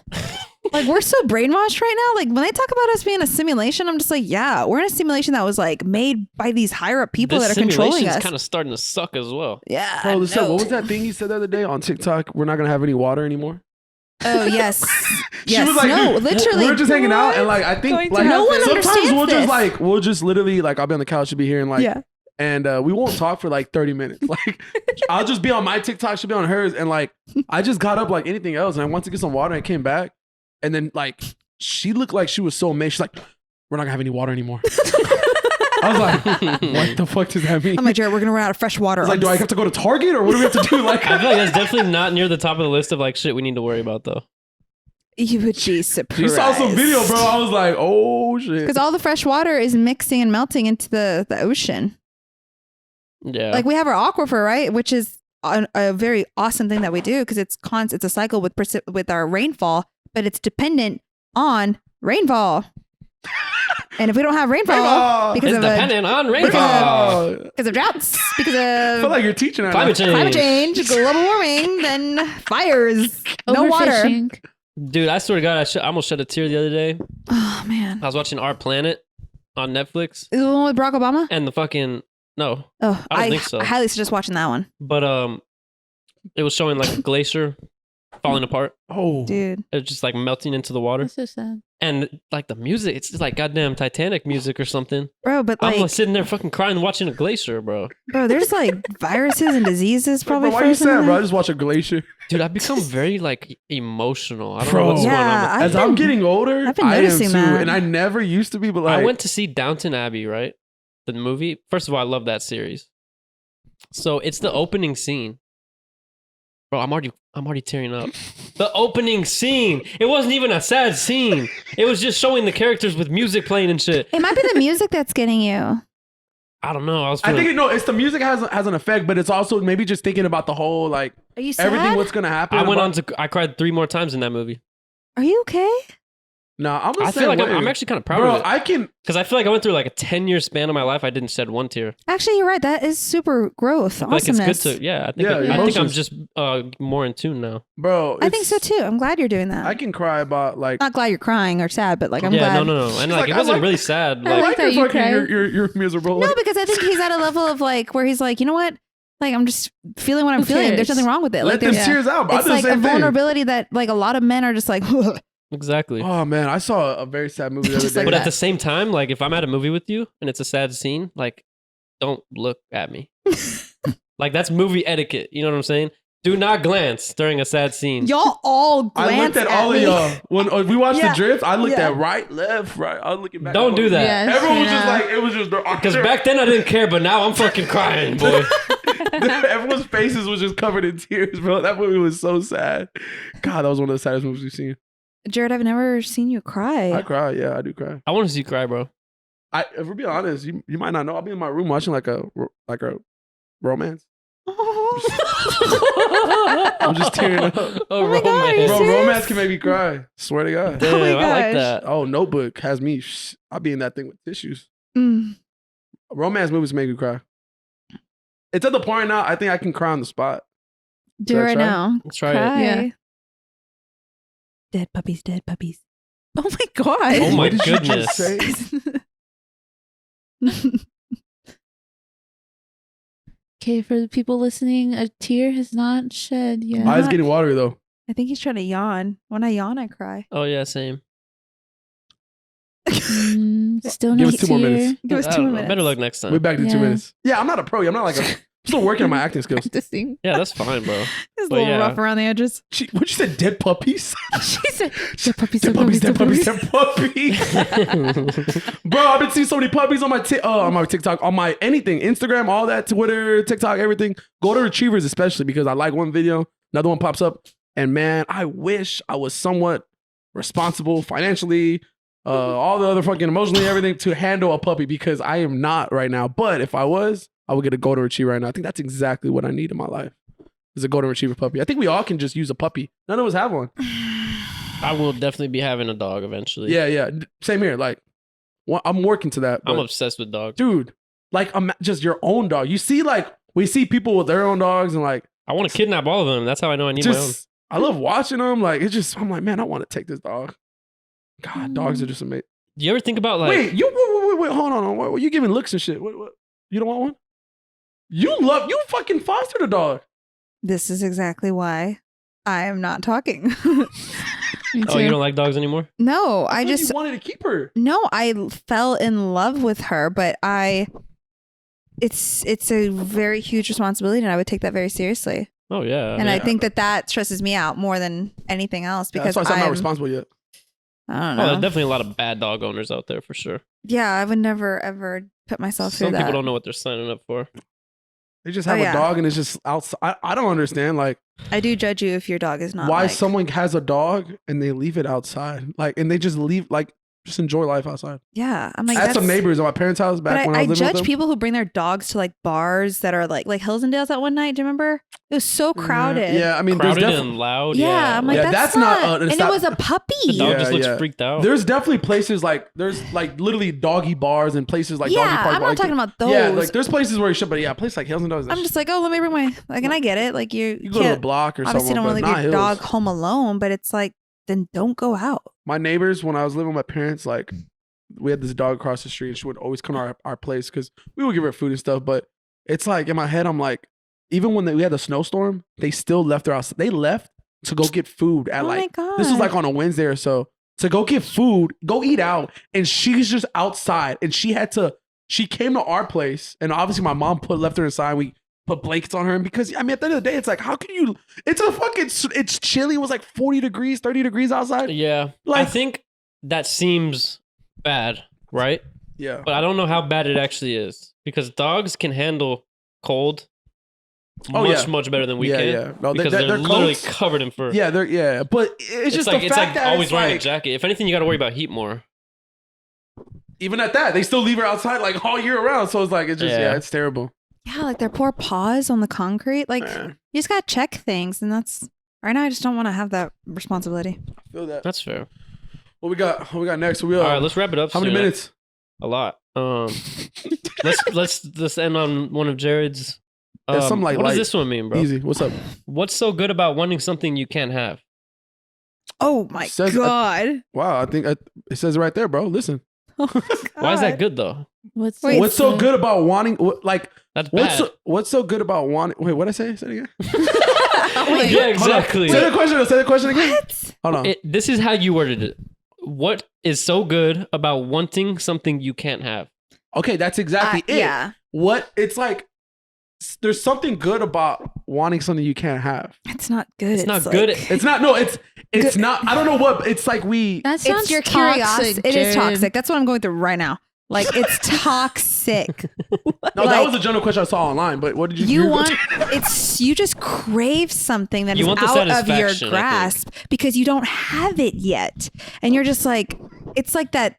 Like we're so brainwashed right now. Like when they talk about us being a simulation, I'm just like, yeah, we're in a simulation that was like made by these higher up people This that are controlling simulation's us. kind of starting to suck as well. Yeah. Bro, listen, no. what was that thing you said the other day on TikTok? We're not gonna have any water anymore. Oh yes. She Yes. was like, no, dude, literally. we're just hanging out, and like I think Going to like No one sometimes understands we'll just this. we'll just literally like I'll be on the couch, she'll be here, and like Yeah. and we won't talk for like 30 minutes. Like I'll just be on my TikTok, she'll be on hers, and like I just got up like anything else, and I went to get some water, and I came back, and then like she looked like she was so amazed. She's like, "We're not gonna have any water anymore." I was like, "What the fuck does that mean?" I'm like, Jared, we're gonna run out of fresh water. It's like, do I have to go to Target or what do we have to do? Like, I feel like that's definitely not near the top of the list of like shit we need to worry about though. You would be surprised. you saw some video, bro. I was like, "Oh shit!" Because all the fresh water is mixing and melting into the ocean. Yeah. Like we have our aquifer, right? Which is a very awesome thing that we do because it's a cycle with our rainfall, but it's dependent on rainfall. And if we don't have rainfall Rainfall! because it's of dependent on rainfall. because of droughts, because I feel of like you're teaching her. Climate change. climate change, global warming, then fires, no water. Overfishing. Dude, I swear to God, I almost shed a tear the other day. Oh man, I was watching Our Planet on Netflix, is the one with Barack Obama? and the fucking no, Oh, I don't think so. I highly suggest watching that one, but it was showing like a glacier falling apart. Oh, dude. It's just like melting into the water, That's so sad. and like the music, it's just like goddamn Titanic music or something. Bro, but I'm like, like sitting there fucking crying watching a glacier, bro. bro, there's like viruses and diseases probably. bro, why you frozen in sad, bro? there. I just watch a glacier. Dude, I've become very like emotional. I don't Bro. know what's Yeah, going on. I've As I'm been- getting older, I've been I am noticing too, that. and I never used to be. But like, I went to see Downton Abbey, right? The movie. First of all, I love that series. So it's the opening scene. Bro, I'm already tearing up. The opening scene. It wasn't even a sad scene. It was just showing the characters with music playing and shit. It might be the music that's getting you. I don't know. I think it's the music has an effect, but it's also maybe just thinking about the whole like Are you sad? everything what's gonna happen. I cried 3 more times in that movie. Are you okay? No, I'm. I feel like I'm actually kind of proud bro. of it. I can. Because I feel like I went through like a 10-year span of my life. I didn't shed one tear. Actually, you're right. That is super growth. I feel like Awesomeness. it's good to, yeah. I think, Yeah, I think I'm emotions. just more in tune now. Bro, I think so it's- too. I'm glad you're doing that. I can cry about like. Not glad you're crying or sad, but like I'm yeah, glad. no. And like, like, it I wasn't like- really sad. I Like, like that you fucking, cried. you're miserable. No, Like, because I think he's at a level of like where he's like, you know what? Like I'm just feeling what I'm Who feeling. There's cares? nothing wrong with it. let Like them there's, tears out. Bro. I it's do the like a same thing. vulnerability that like a lot of men are just like. exactly. Oh man, I saw a very sad movie the other Just day. like But that. at the same time, like if I'm at a movie with you and it's a sad scene, like don't look at me. Like that's movie etiquette. You know what I'm saying? Do not glance during a sad scene. Y'all all glance I looked at all me. of y'all when we watched Yeah. the drift. I looked Yeah. at right, left, right. I was looking back. Don't do that. Yes, Everyone was you just know. like, it was just Because back then I didn't care, but now I'm fucking crying, boy. everyone's faces was just covered in tears, bro. That movie was so sad. God, that was one of the saddest movies we've seen. Jared, I've never seen you cry. I cry. Yeah, I do cry. I want to see you cry, bro. If we're being honest, you might not know. I'll be in my room watching like a romance. I'm just tearing up. Oh, my God, are you romance. Bro, serious? romance can make me cry. Swear to God. Damn, Oh my I like gosh. that. Oh, Notebook has me. I'll be in that thing with tissues. Mm. Romance movies make me cry. It's at the point now. I think I can cry on the spot. Do it Should I right try? now. Let's try Cry. it. Yeah. Dead puppies, dead puppies. Oh my god. Oh my What did you just goodness. say? Okay, for the people listening, a tear has not shed yet. Eyes getting watery though. I think he's trying to yawn. When I yawn, I cry. Oh yeah, same. Still Give not us 2 more here. minutes. Give us I 2 don't more know. minutes. Better luck next time. We're back in 2 Yeah. minutes. Yeah, I'm not a pro. I'm not like I'm still working on my acting skills. Practicing. Yeah, that's fine, bro. It's a But little yeah. rough around the edges. What you said? Dead puppies? She said, "Dead puppies, Dead puppies, dead puppies, dead puppies. Bro, I've been seeing so many puppies on my TikTok, on my anything, Instagram, all that, Twitter, TikTok, everything. Golden retrievers, especially because I like one video, another one pops up, and man, I wish I was somewhat responsible financially, all the other fucking emotionally, everything to handle a puppy because I am not right now. But if I was, I would get a golden retriever right now. I think that's exactly what I need in my life. Is a golden retriever puppy. I think we all can just use a puppy. None of us have one. I will definitely be having a dog eventually. Yeah. Same here. Like, I'm working to that. I'm but- obsessed with dogs. dude, like just your own dog. You see, like we see people with their own dogs, and like I want to kidnap all of them. That's how I know I need my own. just I love watching them. Like it's just I'm like, man, I want to take this dog. God, dogs are just amazing. Do you ever think about like? Wait, wait, hold on. What, you giving looks and shit? What? You don't want one? You fucking fostered a dog. This is exactly why I am not talking. Me Oh, you too. don't like dogs anymore? No, I I thought just you wanted to keep her. no, I fell in love with her, but it's a very huge responsibility, and I would take that very seriously. Oh yeah. And yeah. I think that stresses me out more than anything else Yeah, because that's why I'm not I'm responsible yet. I don't Oh, know. there's definitely a lot of bad dog owners out there for sure. Yeah, I would never ever put myself Some through people that. don't know what they're signing up for. They just Oh, have a yeah. dog and it's just outside. I don't understand like I do judge you if your dog is not. why like, someone has a dog and they leave it outside, like, and they just leave like just enjoy life outside. Yeah, I'm like I had some neighbors at my parents' house But back when I I was living with judge them. people who bring their dogs to like bars that are like Hills and Dales that one night. Do you remember? It was so crowded. Yeah, I mean, there's Crowded definitely and loud. Yeah, I'm like, Yeah, that's, that's not, not. it's and not- it was a puppy. The dog Yeah, just looks yeah. freaked out. There's definitely places like there's like literally doggy bars and places like doggy yeah, parks. I'm not talking about those. Yeah, like there's places where you should, but yeah, a place like Hills and Dogs. I'm just like, oh, let me bring my like, and I get it. Like you you go to the can't block or obviously something, don't want but to leave not your Hills. dog home alone, but it's like then don't go out. My neighbors, when I was living with my parents, like we had this dog across the street, and she would always come to our place because we would give her food and stuff. But it's like in my head, I'm like, even when we had the snowstorm, they still left her outside. They left to go get food at Oh my like God. this was like on a Wednesday or so to go get food, go eat out, and she's just outside, and she came to our place, and obviously my mom left her inside. We put blankets on her, and because I mean at the end of the day, it's like how can you? It's chilly. It was like 40 degrees, 30 degrees outside. Yeah. I Like- think that seems bad, right? Yeah. But I don't know how bad it actually is because dogs can handle cold Oh, much, yeah. much better than we Yeah, can. yeah. No, because they're they're literally coats. covered in fur. Yeah, but it's just like the fact that always it's wearing like, a jacket. If anything, you got to worry about heat more. even at that, they still leave her outside like all year round. So it's like it's just Yeah. it's terrible. Yeah, like their poor paws on the concrete. Like Yeah. you just gotta check things, and that's right now. I just don't want to have that responsibility. I feel that. That's fair. What we got? What we got next? We All right, let's wrap it up. how many soon. minutes? A lot. Let's end on one of Jared's. Yeah, something like what does light. this one mean, bro? Easy. What's up? What's so good about wanting something you can't have? Oh my Says- God! Wow, I think it says it right there, bro. Listen, Oh my Why is that God. good though? What's Wait, what's so good about wanting? Like, That's bad. what's so good about wanting? Wait, what did I say? Say it again. Wait, yeah, Hold on. exactly. Say the question. Say the question again. What? Hold on. This is how you worded it. What is so good about wanting something you can't have? Okay, that's exactly it. Yeah, What it's like. There's something good about wanting something you can't have. it's not good. It's not like- good. It's not. No, it's Good. not. I don't know what. It's like we. That sounds It's your toxic, curiosity. It is Jared. toxic. That's what I'm going through right now. Like it's toxic. No, that like- was a general question I saw online. But what did you? You you're- want it's you just crave something that You is want the out of your satisfaction, I think. grasp because you don't have it yet, and you're just like it's like that.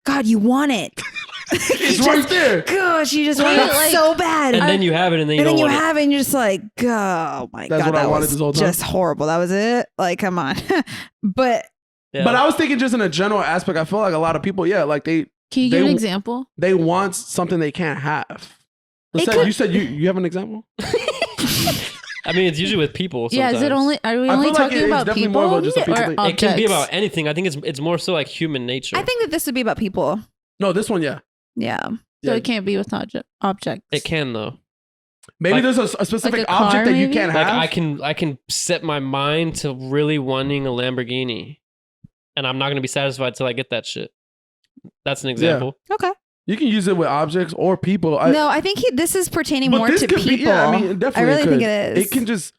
God, you want it. It's right there. Gosh, you just want Wait, it like- so bad. And then you have it, and then you and don't then you want have it, and you're just like, oh my That's God, what I that wanted was this whole time? just horrible. That was it. Like, come on. But it. Yeah. But I was thinking just in a general aspect. I feel like a lot of people, yeah, like Can you give They- an example? they want something they can't have. It Lysette, could- you said you have an example? I mean, it's usually with people. Yeah, is it sometimes. only? Are we I only feel like talking it's about definitely people, more about just a people or thing. It can be objects? about anything. I think it's more so like human nature. I think that this would be about people. No, this one, yeah. Yeah. So Yeah. it can't be with objects. it can though. Maybe Like- there's a specific like a car, object that you maybe? can't Like have. I can set my mind to really wanting a Lamborghini, and I'm not gonna be satisfied till I get that shit. That's an example. Okay. You can use it with objects or people. No, I think this is pertaining but more this to could people. be, yeah, I mean, definitely I really could. think it is. It can just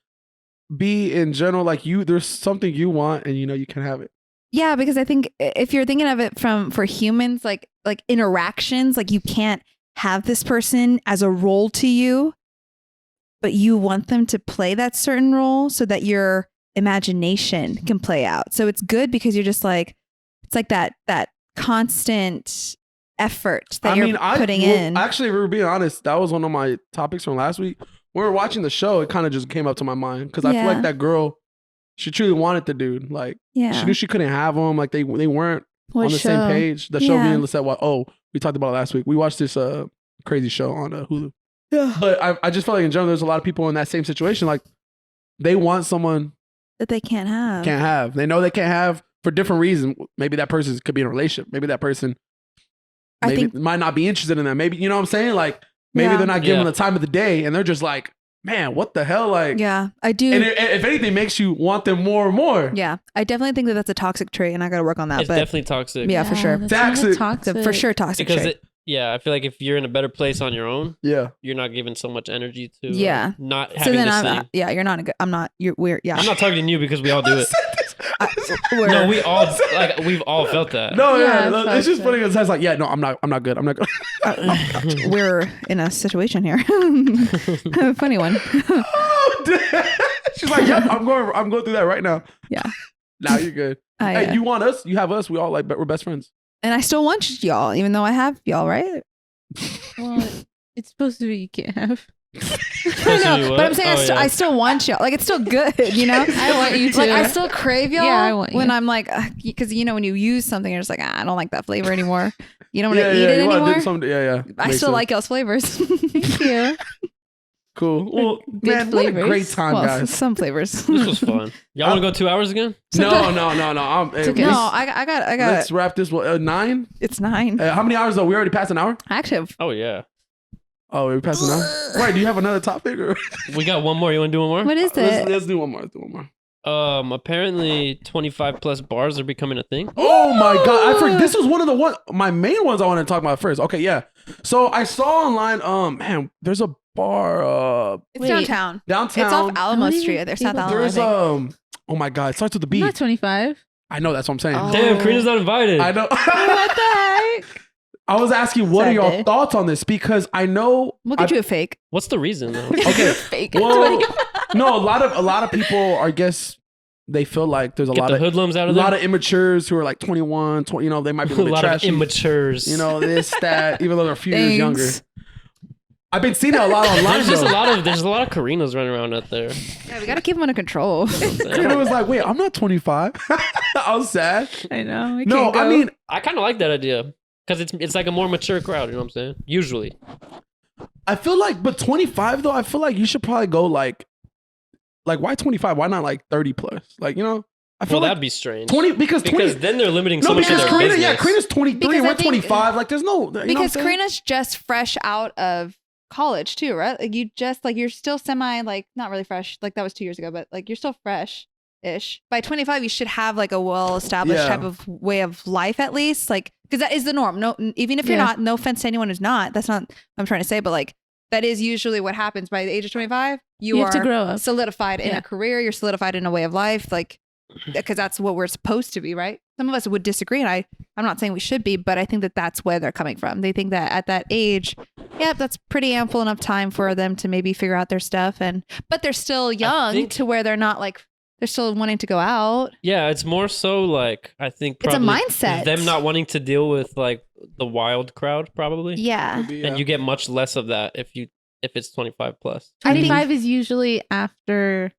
be in general, like there's something you want and you can have it. Yeah, because I think if you're thinking of it for humans, like interactions, like you can't have this person as a role to you, but you want them to play that certain role so that your imagination can play out. So it's good because you're just like, it's like that constant effort that you're putting in. Actually, if we're being honest, that was one of my topics from last week. When we were watching the show, it kind of just came up to my mind because I feel like that girl, she truly wanted the dude. Like, she knew she couldn't have him. Like, they weren't on the same page. The show being Lysette, we talked about it last week. We watched this crazy show on Hulu. Yeah. But I just felt like in general, there's a lot of people in that same situation. Like, they want someone that they can't have. They know they can't have for different reasons. Maybe that person could be in a relationship. Maybe that person might not be interested in that. Maybe, you know what I'm saying? Like, maybe they're not giving them the time of the day and they're just like, man, what the hell? Like, yeah, I do. And if anything, makes you want them more and more. Yeah, I definitely think that that's a toxic trait and I got to work on that. It's definitely toxic. Yeah, for sure. Toxic. For sure, toxic trait. I feel like if you're in a better place on your own, you're not giving so much energy to not having this thing. You're not a good. I'm not. You're weird. Yeah. I'm not targeting you because we all do it. No, we've all felt that. No, it's just funny because it's like, no, I'm not good. I'm not good. We're in a situation here. Funny one. She's like, I'm going through that right now. Yeah. Now you're good. Hey, you want us? You have us. We all we're best friends. And I still want y'all, even though I have y'all, right? Well, it's supposed to be you can't have. I know, but I'm saying I still want y'all. Like, it's still good, you know? I want you to. Like, I still crave y'all. Yeah, I want you. When I'm like, because when you use something, you're just like, I don't like that flavor anymore. You don't want to eat it anymore. I still like y'all's flavors. Thank you. Cool. Well, man, what a great time, guys. Some flavors. This was fun. Y'all want to go 2 hours again? No. Okay. I got. Let's wrap this. 9? It's 9. How many hours though? We already passed an hour? Actually. Oh yeah. Oh, we passed an hour. Right? Do you have another topic? Or? We got one more. You want to do one more? What is it? Let's do one more. Apparently 25 plus bars are becoming a thing. Oh my god! This was one of my main ones I want to talk about first. Okay, yeah. So I saw online. Man, there's a bar. It's downtown. It's off Alamo Street. There's South Alamo. There's oh my god! It starts with the B. Not 25. I know, that's what I'm saying. Oh. Damn, Karina's not invited. I know. What the heck? I was asking, what are your thoughts on this? Because I know we'll get you a fake. What's the reason though? Okay, fake. Well, no, a lot of people, I guess, they feel like there's a lot of hoodlums out of there. A lot of immatures who are like 21, 20, they might be a little bit trashy. A lot of immatures. This, that, even though they're a few years younger. I've been seeing it a lot online. There's a lot of Karinas running around out there. Yeah, we gotta keep them under control. Karina was like, "Wait, I'm not 25." I was sad. I know. I mean, I kind of like that idea because it's like a more mature crowd. You know what I'm saying? Usually, I feel like, but 25 though, I feel like you should probably go like why 25? Why not like 30 plus? Like, I feel that'd be strange. 20 because then they're limiting so much of their Karina, business. Karina's 23 and we're 25. Like, there's no because Karina's just fresh out of college too, right? Like, you just you're still semi not really fresh. Like, that was 2 years ago, but you're still fresh-ish. By 25, you should have a well-established type of way of life at least. Because that is the norm. No, even if you're not. No offense to anyone who's not. That's not what I'm trying to say. But that is usually what happens by the age of 25. You have to grow up. Solidified in a career. You're solidified in a way of life. Because that's what we're supposed to be, right? Some of us would disagree, and I'm not saying we should be, but I think that that's where they're coming from. They think that at that age, that's pretty ample enough time for them to maybe figure out their stuff, but they're still young to where they're not they're still wanting to go out. Yeah, it's more so I think probably it's a mindset. Them not wanting to deal with the wild crowd, probably. Yeah. Maybe, and you get much less of that if it's 25 plus. 25 is usually after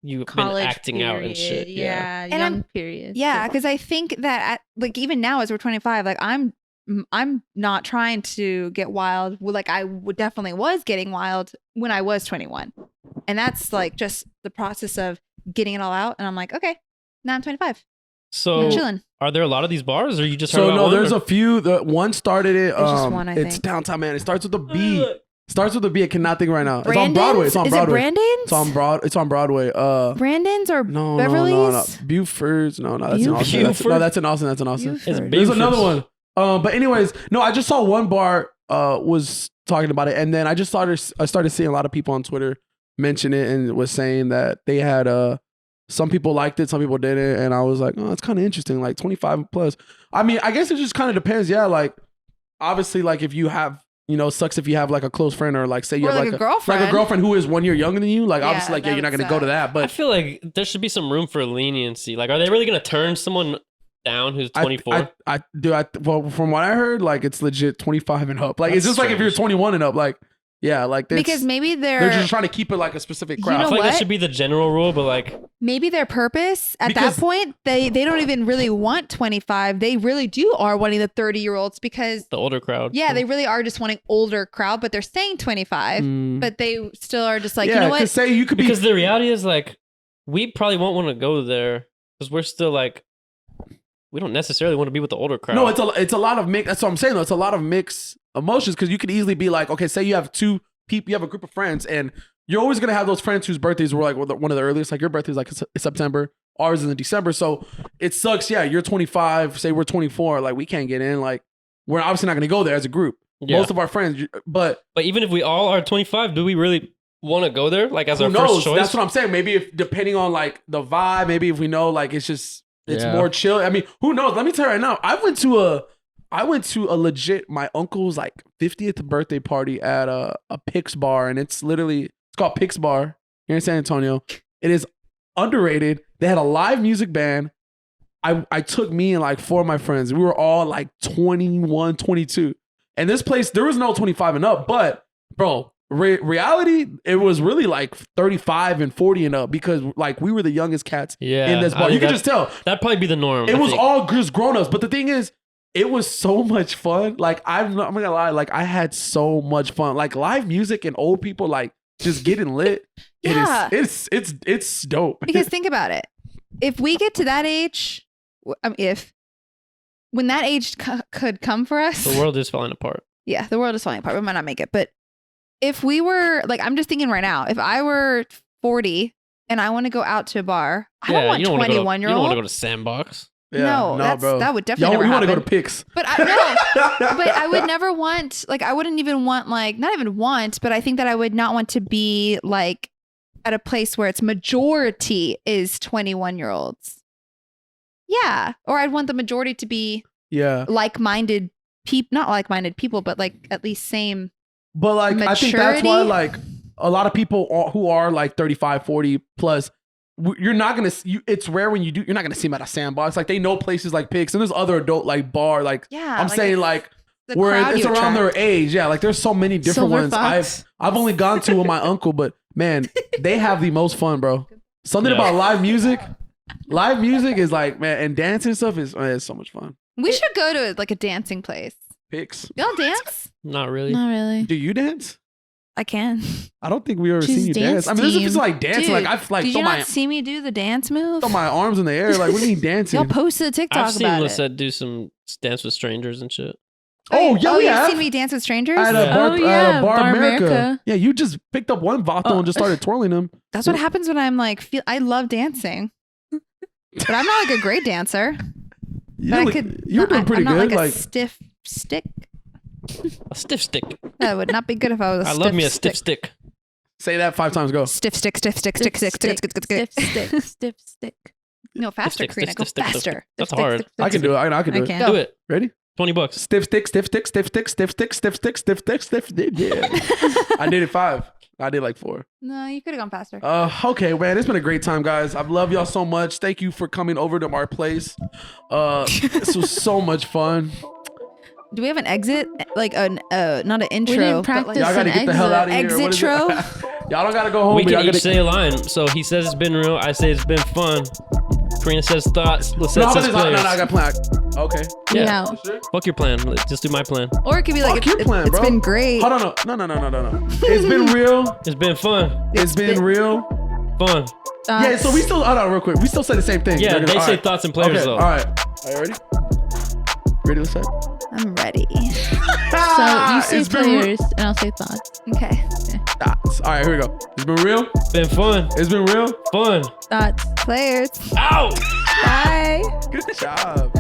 you've been acting out and shit. Yeah, and young period. Yeah, because I think that even now as we're 25, I'm not trying to get wild. I definitely was getting wild when I was 21, and that's just the process of getting it all out. And I'm like, okay, now I'm 25. So I'm chilling. Are there a lot of these bars, or you just heard about there's a few. The one started it. There's just one, I think. It's downtown, man. It starts with a B. Starts with a B. I cannot think right now. Brandon's? It's on Broadway. It's on Broadway. Is it Brandon's? It's on Broadway. Brandon's or no, Beverly's? No. Buford's. No, that's in Austin. No, that's in Austin. That's in Austin. It's There's another one. But anyways, no, I just saw one bar was talking about it, and then I started seeing a lot of people on Twitter mention it and was saying that they had some people liked it, some people didn't, and I was like, oh, it's kind of interesting, like 25 plus. I mean, I guess it just kind of depends. Yeah, like obviously, like if you have, sucks if you have like a close friend or like say you Or have like a girlfriend. like a girlfriend who is 1 year younger than you. Like Yeah, obviously, like that you're not would gonna go to suck. that. But I feel like there should be some room for leniency. Like, are they really gonna turn someone down who's 24? Well, from what I heard, like it's legit 25 and up. Like That's it's just like if you're strange. 21 and up, like yeah, like Because maybe they're just trying to keep it like a specific You crowd. I know feel like what? that should be the general rule, but like, maybe their purpose at Because- that point, they don't even really want 25. They really are wanting the 30-year-olds because the older crowd. yeah, they really are just wanting older crowd, but they're saying 25, Mm. but they still are just like, yeah, you know what? 'cause say you could be Because the reality is like, we probably won't want to go there because we're still like, we don't necessarily want to be with the older crowd. no, it's a lot of mix. That's what I'm saying though. It's a lot of mixed emotions because you could easily be like, okay, say you have two people, you have a group of friends, and you're always gonna have those friends whose birthdays were like one of the earliest. Like your birthday's like September, ours is in December, so it sucks. Yeah, you're 25. Say we're 24. Like we can't get in. Like we're obviously not gonna go there as a group. Yeah. Most of our friends, but But even if we all are 25, do we really want to go there? Like as who our knows? first choice? That's what I'm saying. Maybe if depending on like the vibe, maybe if we know like it's Yeah. more chill. I mean, who knows? Let me tell you right now. I went to a legit my uncle's like 50th birthday party at a Pix bar, and it's called Pix Bar here in San Antonio. It is underrated. They had a live music band. I took me and like 4 of my friends. We were all like 21, 22. And this place, there was no 25 and up, but bro, reality, it was really like 35 and 40 and up because like we were the youngest cats Yeah, in this I bar. You think can just tell. That'd probably be the norm. It I was think. all just grown-ups. But the thing is, it was so much fun. Like I'm not gonna lie, like I had so much fun. Like live music and old people like just getting lit. Yeah. It's dope. Because think about it. If we get to that age, when that age could come for us, The world is falling apart. yeah, the world is falling apart. We might not make it. But if we were like, I'm just thinking right now, if I were 40 and I want to go out to a bar, I don't want you don't wanna go to- 21 year You don't want to old. go to Sandbox. No, that would definitely Y'all, never we want to go happen. to Pix. But I would never want, like, I wouldn't even want, like, not even want, but I think that I would not want to be like at a place where its majority is 21-year-olds. Yeah. Or I'd want the majority to be Yeah. like-minded people, not like-minded people, but like at least same. But like I think that's why Maturity? like a lot of people who are like 35, 40 plus, you're not gonna. It's rare when you're not gonna see them at a Sandbox. Like they know places like Pix, and there's other adult like bar. Like Yeah. I'm saying like the where crowd it's you around their attract. age. Yeah, like there's so many different Silver ones. Fox. I've only gone to with my uncle, but man, they have the most fun, bro. Something Yeah. about live music. Live music is like, man, and dancing stuff is it's so much fun. We should go to like a dancing place. Pix. Y'all dance? Not really. Not really. Do you dance? I can. I don't think we ever She's seen you dance. dance I mean, there's if it's team. like dancing, Dude, like I've like did throw you my not see me do the dance move? throw my arms in the air. Like what do you mean dancing? Y'all posted a TikTok I've seen about it. Lysette do some dance with strangers and shit. Oh, yeah, oh, we you've have. seen me dance with strangers? At a Yeah. bar, Oh, at yeah, a bar Bar America. America. Yeah, you just picked up one vato Oh. and just started twirling them. That's what happens when I'm like, I love dancing. But I'm not like a great dancer. You But I look- could. you were doing pretty I'm not good. like a stiff stick. A stiff stick. That would not be good if I was a I stiff love me a stiff stick. say that 5 times. Go. Stiff stick, stiff stick, stick, stick, stick, stick, stick, stiff stick. stick, stiff stick. No, faster, stick, Karina. Go stiff stick, stiff stick. faster. That's Stiff stick, hard. stick, stick, I can do it. I can do I it. can. Do it. Ready? $20. Stiff stick, stiff stick, stiff stick, stiff stick, stiff stick, stiff stick, stiff stick. Yeah. I did it 5. I did like 4. No, you could have gone faster. Okay, man. It's been a great time, guys. I've loved y'all so much. Thank you for coming over to our place. This was so much fun. Do we have an exit? Like not an intro. didn't but like practice Y'all gotta get the hell out of here. Exit What is it? tro? Y'all don't gotta go home. We but y'all can each gotta say a line. So he says it's been real. I say it's been fun. Karina says thoughts. No, Lysette how about says this? No, players. I got plan. Okay. Yeah. Yeah. Sure. Fuck your plan. Just do my plan. Or it could be like, Fuck your plan, it's bro. been great. Hold on. No. It's been real. It's been fun. It's been real. Fun. Yeah, so we still, hold on real quick. We still say the same thing. Yeah, They're gonna- they all say right. thoughts and players Okay, though. all right. Are you ready? Ready, Lysette? I'm ready. So you say It's been real. players, and I'll say thoughts. Okay. Thoughts. All right, here we go. It's been real. Been fun. It's been real. Fun. Thoughts. Players. Ow! Bye. Good job.